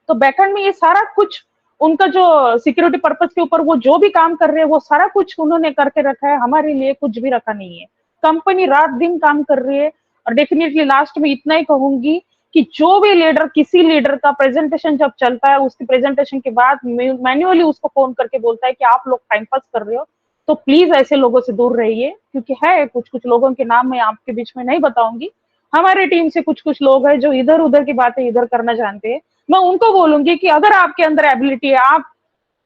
C: तो बैकएंड में ये सारा कुछ उनका जो सिक्योरिटी पर्पज के ऊपर वो जो भी काम कर रहे हैं वो सारा कुछ उन्होंने करके रखा है, हमारे लिए कुछ भी रखा नहीं है। कंपनी रात दिन काम कर रही है। और डेफिनेटली लास्ट में इतना ही कहूंगी कि जो भी लीडर, किसी लीडर का प्रेजेंटेशन जब चलता है, उसकी प्रेजेंटेशन के बाद मैन्युअली उसको फोन करके बोलता है कि आप लोग टाइम पास कर रहे हो, तो प्लीज ऐसे लोगों से दूर रहिए, क्योंकि है कुछ कुछ लोगों के नाम मैं आपके बीच में नहीं बताऊंगी। हमारे टीम से कुछ कुछ लोग हैं जो इधर उधर की बातें इधर करना जानते हैं। मैं उनको बोलूंगी कि अगर आपके अंदर एबिलिटी है, आप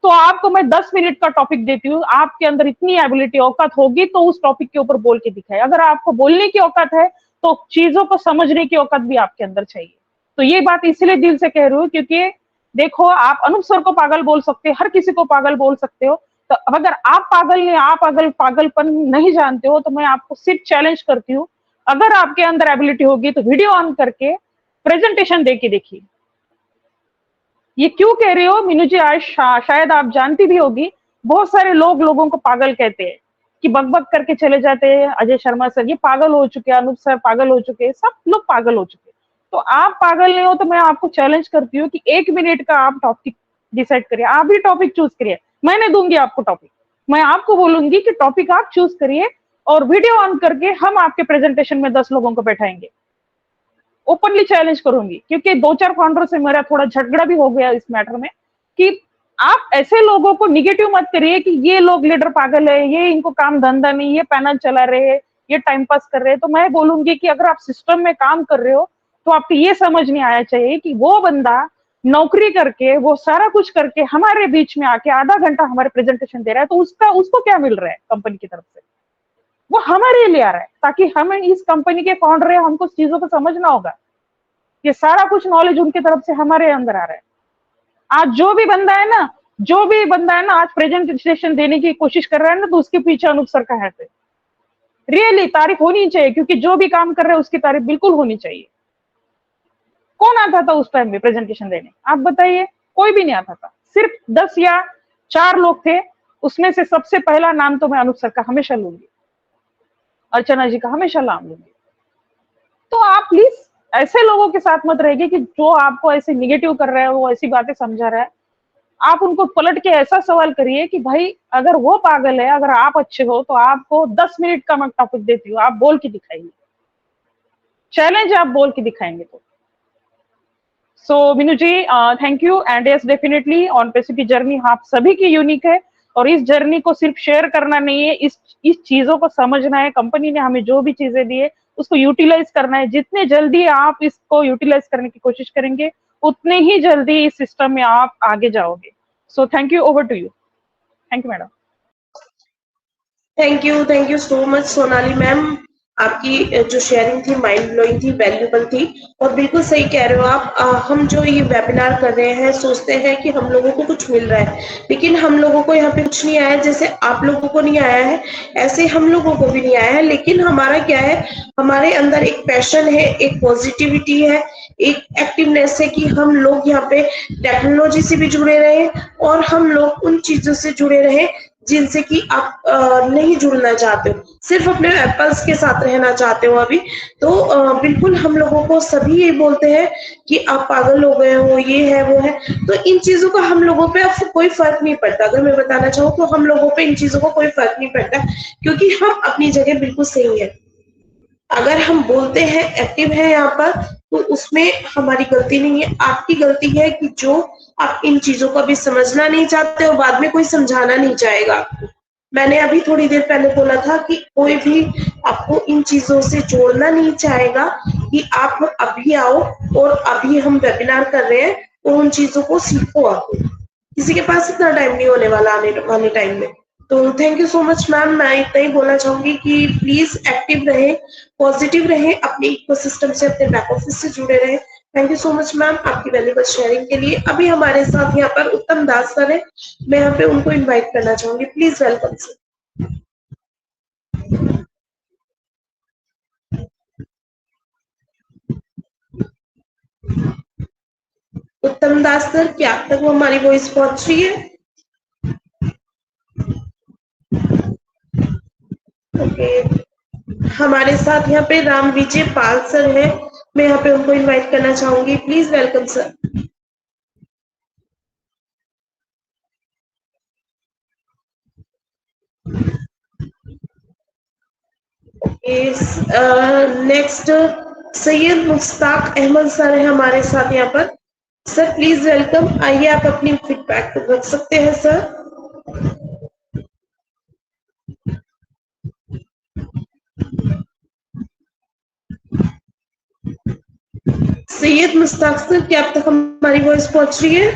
C: तो आपको मैं 10 मिनट का टॉपिक देती हूँ, आपके अंदर इतनी एबिलिटी औकात होगी तो उस टॉपिक के ऊपर बोल के दिखाए। अगर आपको बोलने की औकात है तो चीजों को समझने की औकात भी आपके अंदर चाहिए। तो ये बात इसलिए दिल से कह रही हूँ क्योंकि देखो, आप अनूप सर को पागल बोल सकते हो, हर किसी को पागल बोल सकते हो, तो अगर आप पागलपन नहीं जानते हो तो मैं आपको सिर्फ चैलेंज करती हूँ, अगर आपके अंदर एबिलिटी होगी तो वीडियो ऑन करके प्रेजेंटेशन दे के देखिए। ये क्यों कह रही हो मीनू जी, आज शायद आप जानती भी होगी, बहुत सारे लोगों को पागल कहते हैं कि बकबक करके चले जाते हैं। अजय शर्मा सर ये पागल हो चुके हैं, अनूप सर पागल हो चुके हैं, सब लोग पागल हो चुके हैं। तो आप पागल नहीं हो तो मैं आपको चैलेंज करती हूँ कि 1 मिनट का आप टॉपिक डिसाइड करिए, आप भी टॉपिक चूज करिए। मैं दूंगी आपको टॉपिक, मैं आपको बोलूंगी कि टॉपिक आप चूज करिए और वीडियो ऑन करके हम आपके प्रेजेंटेशन में 10 लोगों को बैठाएंगे। ओपनली चैलेंज करूंगी क्योंकि 2-4 फाउंडर से मेरा थोड़ा झगड़ा भी हो गया इस मैटर में कि आप ऐसे लोगों को निगेटिव मत करिए कि ये लोग लीडर पागल है, ये इनको काम धंधा नहीं, ये पैनल चला रहे हैं, ये टाइम पास कर रहे हैं। तो मैं बोलूंगी कि अगर आप सिस्टम में काम कर रहे हो तो आपको ये समझ में आया चाहिए कि वो बंदा नौकरी करके, वो सारा कुछ करके हमारे बीच में आके आधा घंटा हमारे प्रेजेंटेशन दे रहा है, तो उसको क्या मिल रहा है कंपनी की तरफ से? वो हमारे लिए आ रहा है ताकि हम इस कंपनी के फाउंडर है, हमको चीजों को समझना होगा। ये सारा कुछ नॉलेज उनकी तरफ से हमारे अंदर आ रहा है। आज जो भी बंदा है ना आज प्रेजेंटेशन देने की कोशिश कर रहा है ना, तो उसके पीछे अनूप सर का हाथ है। रियली तारीफ होनी चाहिए, क्योंकि जो भी काम कर रहे हैं उसकी तारीफ बिल्कुल होनी चाहिए। कौन आता था उस टाइम में प्रेजेंटेशन देने? आप बताइए, कोई भी नहीं आता था। सिर्फ 10 या 4 लोग थे, उसमें से सबसे पहला नाम तो मैं अनूप सर का हमेशा लूंगी, अर्चना जी का हमेशा नाम लूंगी। तो आप प्लीज ऐसे लोगों के साथ मत रहिए कि जो आपको ऐसे निगेटिव कर रहा है, वो ऐसी बातें समझा रहा है। आप उनको पलट के ऐसा सवाल करिए कि भाई अगर वो पागल है, अगर आप अच्छे हो, तो आपको 10 मिनट का मैं टॉपिक देती हूँ, आप बोल के दिखाइए। चैलेंज आप बोल के दिखाएंगे तो। So Meenu ji, thank you. And yes, definitely on पैसे की जर्नी आप सभी की यूनिक है, और इस जर्नी को सिर्फ शेयर करना नहीं है, इस चीजों को समझना है। कंपनी ने हमें जो भी चीजें दी है उसको यूटिलाइज करना है। जितने जल्दी आप इसको यूटिलाइज करने की कोशिश करेंगे, उतने ही जल्दी इस सिस्टम में आप आगे जाओगे। So thank you, over to you. Thank you madam.
A: Thank you so much Sonali ma'am. आपकी जो शेयरिंग थी माइंड ब्लोइंग थी, वैल्यूबल थी, और बिल्कुल सही कह रहे हो आप। हम जो ये वेबिनार कर रहे हैं सोचते हैं कि हम लोगों को कुछ मिल रहा है, लेकिन हम लोगों को यहाँ पे कुछ नहीं आया। जैसे आप लोगों को नहीं आया है, ऐसे हम लोगों को भी नहीं आया है। लेकिन हमारा क्या है, हमारे अंदर एक पैशन है, एक पॉजिटिविटी है, एक एक्टिवनेस है कि हम लोग यहाँ पे टेक्नोलॉजी से भी जुड़े रहे और हम लोग उन चीजों से जुड़े रहे जिनसे कि आप नहीं जुड़ना चाहते हो, सिर्फ अपने एप्पल्स के साथ रहना चाहते हो अभी। तो बिल्कुल हम लोगों को सभी ये बोलते हैं कि आप पागल हो गए हो, ये है वो है। तो इन चीजों का हम लोगों पे अब कोई फर्क नहीं पड़ता। अगर मैं बताना चाहूँ तो हम लोगों पे इन चीजों को कोई फर्क नहीं पड़ता, क्योंकि हम अपनी जगह बिल्कुल सही है। अगर हम बोलते हैं एक्टिव है यहाँ पर, तो उसमें हमारी गलती नहीं है, आपकी गलती है कि जो आप इन चीजों को अभी समझना नहीं चाहते और बाद में कोई समझाना नहीं चाहेगा आपको। मैंने अभी थोड़ी देर पहले बोला था कि कोई भी आपको इन चीजों से जोड़ना नहीं चाहेगा कि आप अभी आओ और अभी हम वेबिनार कर रहे हैं तो उन चीजों को सीखो। आपको किसी के पास इतना टाइम नहीं होने वाला आने वाले टाइम में। तो thank you so much ma'am. मैं इतना ही बोलना चाहूंगी कि प्लीज एक्टिव रहे, पॉजिटिव रहे, अपने इकोसिस्टम से, अपने बैक ऑफिस से जुड़े रहे। Thank you so much ma'am आपकी वैल्यूबल शेयरिंग के लिए। अभी हमारे साथ यहाँ पर उत्तम दास सर है, मैं यहाँ पे उनको इनवाइट करना चाहूंगी। Please welcome sir. उत्तम दास सर, क्या आप तक वो हमारी वॉइस पहुंच रही है? ओके, हमारे साथ यहाँ पे राम विजय पाल सर है, मैं यहाँ पे उनको इनवाइट करना चाहूंगी। Please welcome sir. Next Syed Mushtaq Ahmed sir है हमारे साथ यहाँ पर। सर प्लीज वेलकम, आइए आप अपनी फीडबैक रख सकते हैं सर। सैयद मुश्ताक सर, क्या आप तक हमारी वॉइस पहुंच रही है?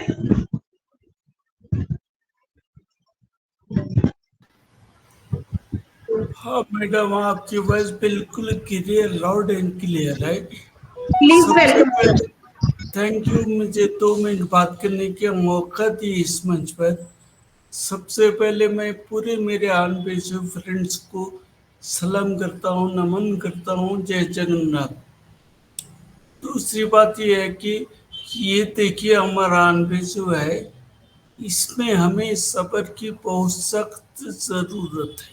D: हाँ मैडम, आपकी वॉइस बिल्कुल क्लियर, लाउड एंड क्लियर है।
A: प्लीज
D: सबसे
A: वेलकम सर।
D: पहले थैंक यू, मुझे 2 मिनट बात करने का मौका दी इस मंच पर। सबसे पहले मैं पूरे मेरे आन बेसु फ्रेंड्स को सलाम करता हूँ, नमन करता हूँ, जय जगन्नाथ। दूसरी बात यह है कि ये देखिए हमारा आन बेसु है, इसमें हमें सब्र की बहुत सख्त जरूरत है।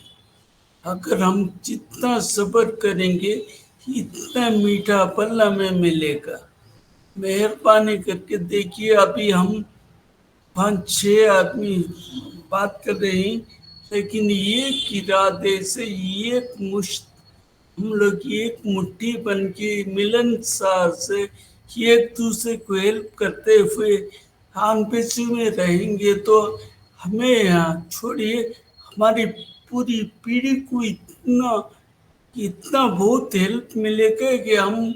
D: अगर हम जितना सब्र करेंगे इतना मीठा फल हमें मिलेगा। मेहरबानी करके देखिए, अभी हम 5-6 आदमी बात कर रहे हैं, लेकिन एक इरादे से एक मुश्त हम लोग एक मुट्ठी बन के मिलनसार से एक दूसरे को हेल्प करते हुए आन-पेशी में रहेंगे तो हमें यहाँ छोड़िए, हमारी पूरी पीढ़ी को इतना इतना बहुत हेल्प मिलेगा कि हम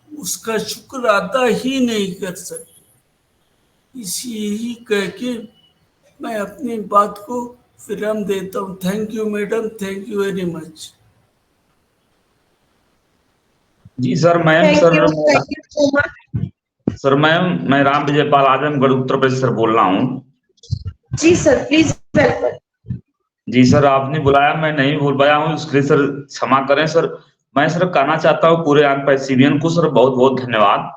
D: उसका शुक्र अदा ही नहीं कर सकते। इसी यही कह के मैं अपनी बात को विराम देता हूँ। Thank you madam, thank you very much.
E: जी sir, ma'am
A: thank you so much.
E: Sir ma'am, मैं राम विजयपाल आजमगढ़ उत्तर प्रदेश से बोल रहा हूँ।
A: जी सर, प्लीज वेलकम।
E: जी सर, आपने बुलाया, मैं नहीं भूल पाया हूँ, इसके लिए सर क्षमा करें सर। मैं सर कहना चाहता हूँ पूरे आनपैसिवियन को सर बहुत बहुत धन्यवाद।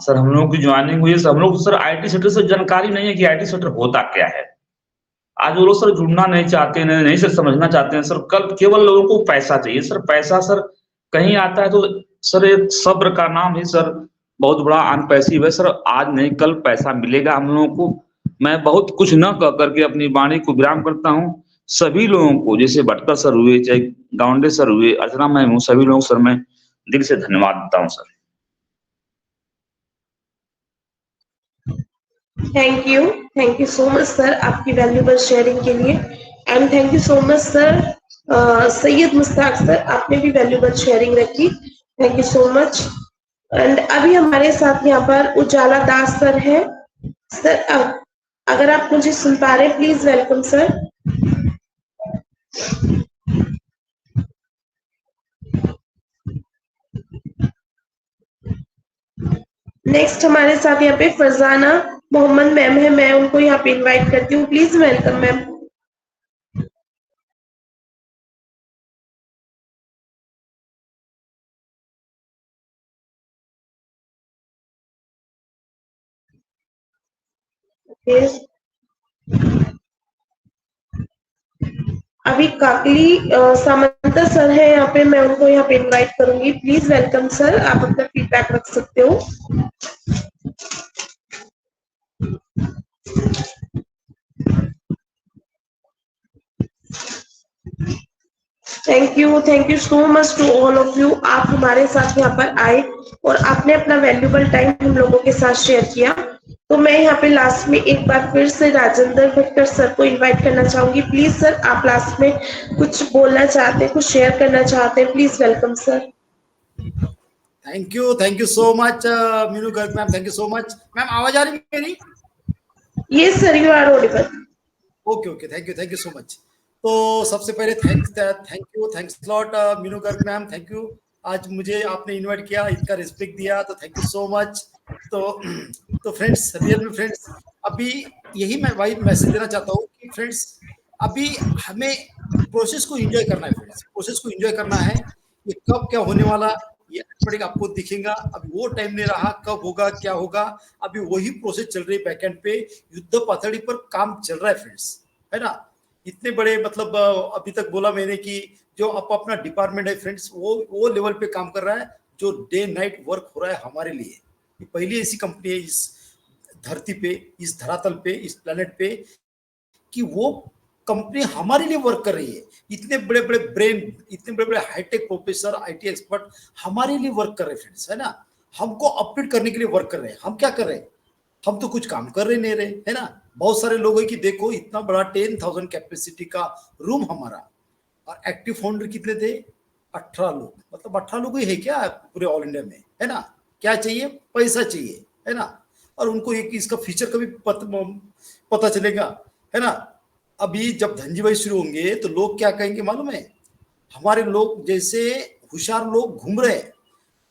E: सर हम लोगों की ज्वाइनिंग हुई है, हम लोग सर आईटी सेक्टर से जानकारी नहीं है कि आईटी सेक्टर होता क्या है। आज वो लोग सर जुड़ना नहीं चाहते, नहीं सर समझना चाहते हैं सर। कल केवल लोगों को पैसा चाहिए सर, पैसा सर कहीं आता है तो सर एक सब्र का नाम ही सर बहुत बड़ा अनपैसिव है सर। आज नहीं कल पैसा मिलेगा हम लोगों को। मैं बहुत कुछ न कह करके अपनी वाणी को विराम करता हूँ। सभी लोगों को, जैसे भटकर सर हुए, चाहे गाउंडे सर हुए, अर्चना मैम हूँ, सभी लोगों सर मैं दिल से धन्यवाद देता हूँ sir.
A: Thank you so much sir आपकी वैल्यूबल शेयरिंग के लिए। And thank you so much sir Syed Mushtaq sir, आपने भी वैल्यूबल शेयरिंग रखी। Thank you so much. And अभी हमारे साथ यहाँ पर उजाला दास सर है। सर अगर आप मुझे सुन पा रहे हैं, प्लीज वेलकम सर। नेक्स्ट हमारे साथ यहाँ पे फरजाना मोहम्मद मैम है, मैं उनको यहाँ पे इनवाइट करती हूँ। Please welcome ma'am. अभी काकली सामंता सर है यहाँ पे, मैं उनको यहाँ पे इनवाइट करूंगी। प्लीज वेलकम सर, आप अपना फीडबैक रख सकते हो। Thank you so much to all of you. आप हमारे साथ यहाँ पर आए और आपने अपना वैल्यूबल टाइम हम लोगों के साथ शेयर किया। तो मैं यहाँ पे लास्ट में एक बार फिर से राजेंद्र भट्टर सर को इनवाइट करना चाहूंगी। प्लीज सर, आप लास्ट में कुछ बोलना चाहते हैं, कुछ शेयर करना चाहते हैं, please welcome sir.
B: Thank you so much Meenu Garg ma'am, thank you so much. Ma'am आवाज आ रही है मेरी?
A: Yes sir, you are audible.
B: Okay, thank you so much. तो सबसे पहले thanks lot Meenu Garg ma'am, thank you. आज मुझे आपने इनवाइट किया, इतना रिस्पेक्ट दिया, तो थैंक यू सो मच। तो फ्रेंड्स, रियल में फ्रेंड्स, अभी यही मैं वही मैसेज देना चाहता हूँ कि फ्रेंड्स अभी हमें प्रोसेस को एंजॉय करना है। फ्रेंड्स प्रोसेस को एंजॉय करना है। ये कब क्या होने वाला ये ऑटोमेटिक आपको दिखेगा। अभी वो टाइम नहीं रहा, कब होगा क्या होगा। अभी वही प्रोसेस चल रही है बैकएंड पे, युद्ध पाथड़ी पर काम चल रहा है फ्रेंड्स, है ना। इतने बड़े मतलब अभी तक बोला मैंने कि जो अपना डिपार्टमेंट है फ्रेंड्स, वो लेवल पे काम कर रहा है, जो डे नाइट वर्क हो रहा है हमारे लिए। ये पहली ऐसी कंपनी है इस धरती पे, इस धरातल पे, इस प्लेनेट पे, कि वो कंपनी हमारे लिए वर्क कर रही है। इतने बड़े बड़े ब्रेन, इतने बड़े बड़े हाईटेक प्रोफेसर, आईटी एक्सपर्ट हमारे लिए वर्क कर रहे हैं फ्रेंड्स, है ना। हमको अपडेट करने के लिए वर्क कर रहे हैं। हम क्या कर रहे हैं? हम तो कुछ काम कर रहे नहीं रहे, है ना। बहुत सारे लोग हैं कि देखो इतना बड़ा 10,000 कैपेसिटी का रूम हमारा, और एक्टिव फाउंडर कितने थे? 18 लोग। मतलब 18 लोग ही है क्या पूरे ऑल इंडिया में, है ना। क्या चाहिए? पैसा चाहिए, है ना। और उनको एक इसका फीचर का भी पता चलेगा, है ना। अभी जब धनजी भाई शुरू होंगे तो लोग क्या कहेंगे मालूम है, हमारे लोग जैसे होशियार लोग घूम रहे हैं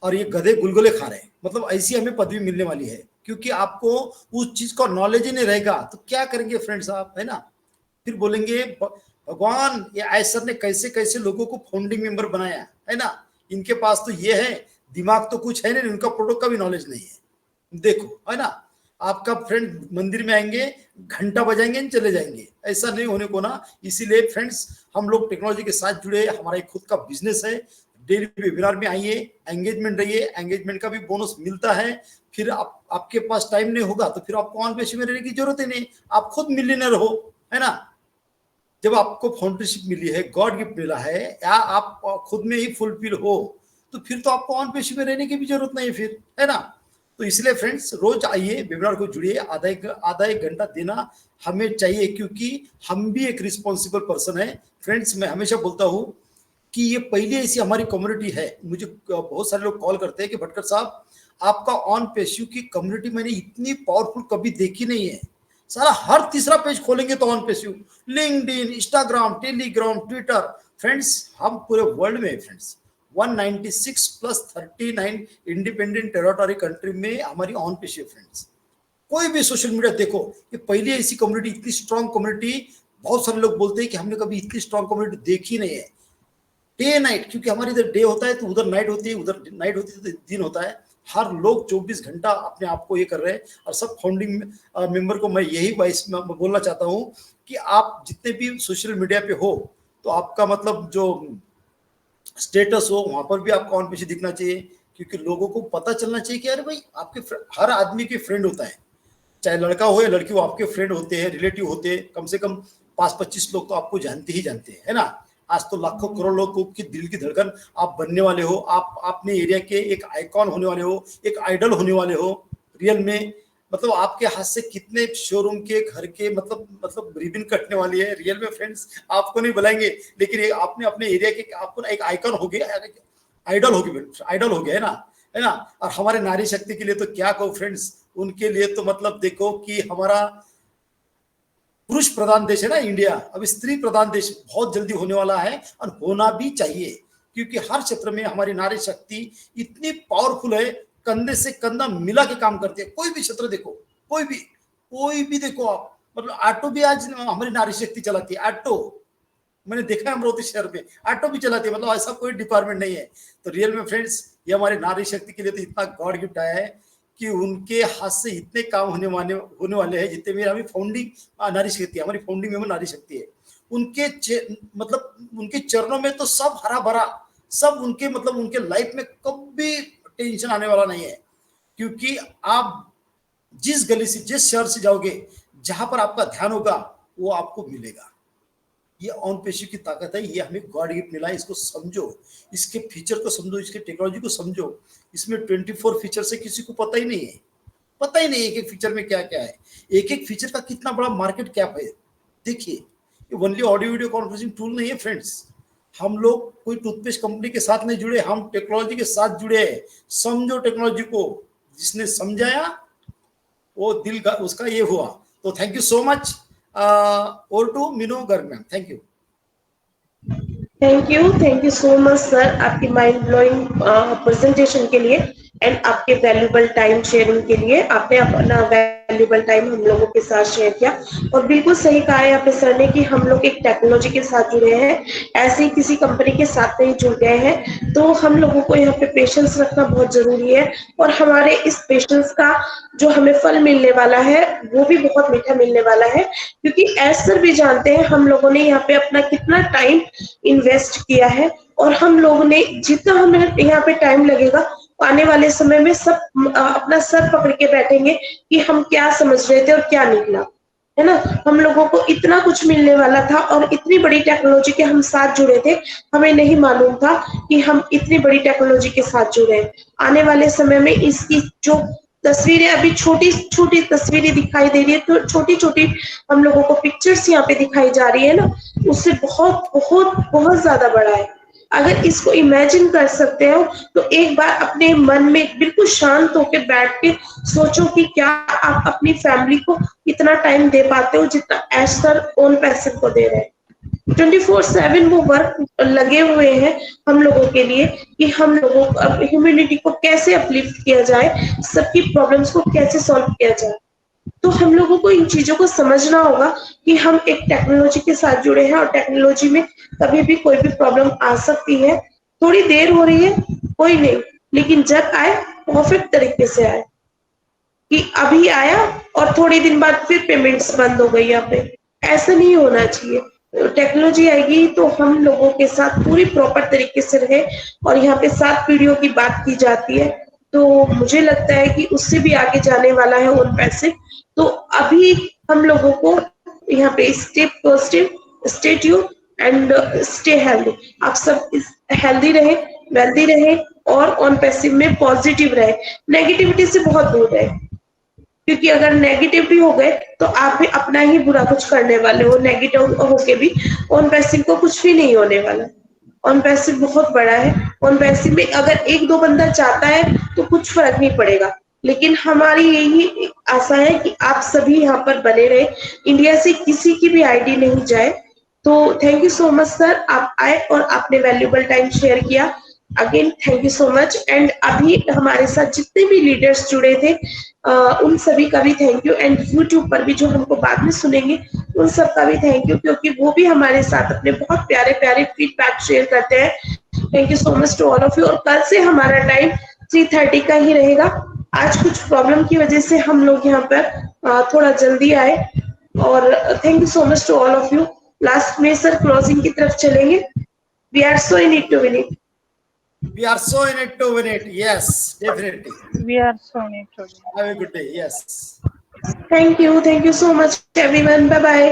B: और ये गधे गुलगुले खा रहे हैं, मतलब ऐसी हमें पदवी मिलने वाली है, क्योंकि आपको उस चीज का नॉलेज ही नहीं रहेगा तो क्या करेंगे फ्रेंड्स आप, है ना। फिर बोलेंगे भगवान ये आयसर ने कैसे कैसे लोगों को फाउंडिंग मेंबर बनाया, है ना, इनके पास तो ये है दिमाग तो कुछ है नहीं, उनका प्रोडक्ट का भी नॉलेज नहीं है। देखो, है ना, आपका फ्रेंड मंदिर में आएंगे घंटा बजाएंगे चले जाएंगे, ऐसा नहीं होने को ना। इसीलिए फ्रेंड्स हम लोग टेक्नोलॉजी के साथ जुड़े, हमारा एक खुद का बिजनेस है, डेली वेबिनार में आइए, एंगेजमेंट रहिए, एंगेजमेंट का भी बोनस मिलता है। फिर आपके पास टाइम नहीं होगा तो फिर आपको ऑन पेशे में रहने की जरूरत ही नहीं, आप खुद मिलियनर हो, है ना। जब आपको फाउंडरशिप मिली है, गॉड गिफ्ट मिला है, या आप खुद में ही फुलफिल हो, तो फिर तो आपको ऑन पेशे में रहने की भी जरूरत नहीं फिर, है ना। तो इसलिए फ्रेंड्स रोज आइए, वेबिनार को जुड़िए, आधा एक घंटा देना हमें चाहिए, क्योंकि हम भी एक रिस्पॉन्सिबल पर्सन है। फ्रेंड्स मैं हमेशा बोलता हूँ कि ये पहली ऐसी हमारी कम्युनिटी है, मुझे बहुत सारे लोग कॉल करते हैं कि भटकर साहब आपका ऑन पेशू की कम्युनिटी मैंने इतनी पावरफुल कभी देखी नहीं है, सारा हर तीसरा पेज खोलेंगे तो ऑन पेशू, LinkedIn, Instagram, Telegram, Twitter. Friends हम पूरे वर्ल्ड में friends 196 plus 39 independent territory country में हमारी ऑन पेशू फ्रेंड्स। कोई भी सोशल मीडिया देखो, ये पहली ऐसी कम्युनिटी, इतनी स्ट्रॉन्ग कम्युनिटी, बहुत सारे लोग बोलते हैं कि हमने कभी इतनी स्ट्रॉन्ग कम्युनिटी देखी नहीं है। डे नाइट, क्योंकि हमारे इधर डे होता है तो उधर नाइट होती है, उधर नाइट होती है तो दिन होता है, हर लोग 24 घंटा अपने आप को ये कर रहे हैं। और सब फाउंडिंग मेंबर को मैं यही बोलना चाहता हूँ कि आप जितने भी सोशल मीडिया पे हो तो आपका मतलब जो स्टेटस हो वहां पर भी आपका ऑन पेशे दिखना चाहिए, क्योंकि लोगों को पता चलना चाहिए कि अरे भाई आपके हर आदमी के फ्रेंड होता है, चाहे लड़का हो या लड़की हो, आपके फ्रेंड होते हैं, रिलेटिव होते हैं, कम से कम 5-25 लोग तो आपको जानते ही जानते हैं, है ना। आज तो लाखों करोड़ लोगों की दिल की धड़कन आप बनने वाले हो, आप अपने एरिया के एक आइकॉन होने वाले हो, एक आइडल होने वाले हो रियल में। मतलब आपके हाथ से कितने शोरूम के घर के मतलब रिबन कटने वाली है रियल में फ्रेंड्स, आपको नहीं बुलाएंगे, लेकिन आपने अपने एरिया के आपको एक आइकॉन हो गया, आइडल हो गया, है ना। और हमारे नारी शक्ति के लिए तो क्या कहो फ्रेंड्स, उनके लिए तो मतलब देखो कि हमारा पुरुष प्रधान देश है ना इंडिया, अब स्त्री प्रधान देश बहुत जल्दी होने वाला है, और होना भी चाहिए, क्योंकि हर क्षेत्र में हमारी नारी शक्ति इतनी पावरफुल है, कंधे से कंधा मिला के काम करती है। कोई भी क्षेत्र देखो, कोई भी देखो आप, मतलब ऑटो भी आज हमारी नारी शक्ति चलाती है, ऑटो मैंने देखा है अमरावती शहर में ऑटो भी चलाती है, मतलब ऐसा कोई डिपार्टमेंट नहीं है। तो रियल में फ्रेंड्स ये हमारी नारी शक्ति के लिए तो इतना गॉड गिफ्ट आया है कि उनके हाथ से इतने काम होने वाले हैं, जितने भी हमारी फाउंडिंग नारी शक्ति, हमारी फाउंडिंग मेंबर नारी शक्ति है, उनके चरणों में तो सब हरा भरा, सब उनके लाइफ में कभी टेंशन आने वाला नहीं है, क्योंकि आप जिस गली से जिस शहर से जाओगे, जहां पर आपका ध्यान होगा वो आपको मिलेगा। ये ऑन पेशे की ताकत है, ये हमें गॉड गिफ्ट मिला है, इसको समझो, इसके फीचर को समझो, इसके टेक्नोलॉजी को समझो। इसमें 24 फीचर से किसी को पता ही नहीं है एक एक फीचर में क्या क्या है, एक एक फीचर का कितना बड़ा मार्केट कैप है। देखिए ये only audio video conferencing tool नहीं है फ्रेंड्स, हम लोग कोई टूथपेस्ट कंपनी के साथ नहीं जुड़े, हम टेक्नोलॉजी के साथ जुड़े हैं। समझो टेक्नोलॉजी को, जिसने समझाया वो दिल का उसका ये हुआ। तो thank you so much. Over to Meenu Garg ma'am, thank you.
A: Thank you so much sir, आपकी माइंड ब्लोइंग प्रेजेंटेशन के लिए एंड आपके वैल्यूबल टाइम शेयरिंग के लिए। आपने अपना वैल्यूबल टाइम हम लोगों के साथ शेयर किया, और बिल्कुल सही कहा है आपने सर ने कि हम लोग एक टेक्नोलॉजी के साथ जुड़े हैं, ऐसे ही किसी कंपनी के साथ नहीं जुड़ गए हैं। तो हम लोगों को यहाँ पे पेशेंस रखना बहुत जरूरी है, और हमारे इस पेशेंस का जो हमें फल मिलने वाला है वो भी बहुत मीठा मिलने वाला है, क्योंकि ऐसा सर भी जानते हैं हम लोगों ने यहाँ पे अपना कितना टाइम इन्वेस्ट किया है, और हम लोगों ने जितना हमें यहाँ पे टाइम लगेगा, आने वाले समय में सब अपना सर पकड़ के बैठेंगे कि हम क्या समझ रहे थे और क्या निकला, है ना। हम लोगों को इतना कुछ मिलने वाला था, और इतनी बड़ी टेक्नोलॉजी के हम साथ जुड़े थे, हमें नहीं मालूम था कि हम इतनी बड़ी टेक्नोलॉजी के साथ जुड़े हैं। आने वाले समय में इसकी जो तस्वीरें अभी छोटी छोटी तस्वीरें दिखाई दे रही है, तो छोटी छोटी हम लोगों को पिक्चर्स यहाँ पे दिखाई जा रही है ना, उससे बहुत बहुत बहुत ज्यादा बड़ा है। अगर इसको इमेजिन कर सकते हो तो एक बार अपने मन में बिल्कुल शांत होकर बैठ के सोचो कि क्या आप अपनी फैमिली को इतना टाइम दे पाते हो जितना ऐश सर ओन पैसे को दे रहे हैं। 24/7 वो वर्क लगे हुए हैं हम लोगों के लिए कि हम लोगों को ह्यूमैनिटी को कैसे अपलिफ्ट किया जाए, सबकी प्रॉब्लम्स को कैसे सॉल्व किया जाए। तो हम लोगों को इन चीजों को समझना होगा कि हम एक टेक्नोलॉजी के साथ जुड़े हैं और टेक्नोलॉजी में कभी भी कोई भी प्रॉब्लम आ सकती है। थोड़ी देर हो रही है कोई नहीं, लेकिन जब आए परफेक्ट तरीके से आए, कि अभी आया और थोड़ी दिन बाद फिर पेमेंट्स बंद हो गई यहाँ पे, ऐसा नहीं होना चाहिए। टेक्नोलॉजी आएगी तो हम लोगों के साथ पूरी प्रॉपर तरीके से रहे। और यहाँ पे 7 पीढ़ियों की बात की जाती है, तो मुझे लगता है कि उससे भी आगे जाने वाला है ओन पैसे। तो अभी हम लोगों को यहाँ पे stay positive, stay tune and stay healthy. आप सब हेल्दी रहे, वेल्दी रहे और ऑन पैसिव में पॉजिटिव रहे, नेगेटिविटी से बहुत दूर रहे, क्योंकि अगर नेगेटिव भी हो गए तो आप भी अपना ही बुरा कुछ करने वाले हो। नेगेटिव होके भी ऑन पैसिव को कुछ भी नहीं होने वाला। ऑन पैसिव बहुत बड़ा है। ऑन पैसिव में अगर 1-2 बंदा चाहता है तो कुछ फर्क नहीं पड़ेगा, लेकिन हमारी यही आशा है कि आप सभी यहाँ पर बने रहे, इंडिया से किसी की भी आईडी नहीं जाए। तो thank you so much sir, आप आए और आपने वैल्यूएबल टाइम शेयर किया। Again thank you so much. And अभी हमारे साथ जितने भी लीडर्स जुड़े थे उन सभी का भी थैंक यू। एंड यूट्यूब पर भी जो हमको बाद में सुनेंगे उन सब का भी थैंक यू, क्योंकि वो भी हमारे साथ अपने बहुत प्यारे प्यारे फीडबैक शेयर करते हैं। Thank you so much to all of you. और कल से हमारा टाइम 3:30 का ही रहेगा। आज कुछ प्रॉब्लम की वजह से हम लोग यहाँ पर थोड़ा जल्दी आए। और thank you so much to all of you. Last में सर क्लोजिंग की तरफ चलेंगे। We are so in it to win it.
B: We are so in it to win it. Yes, definitely.
C: We are so need to.
B: Have a good day. Yes.
A: Thank you so much everyone. Bye bye.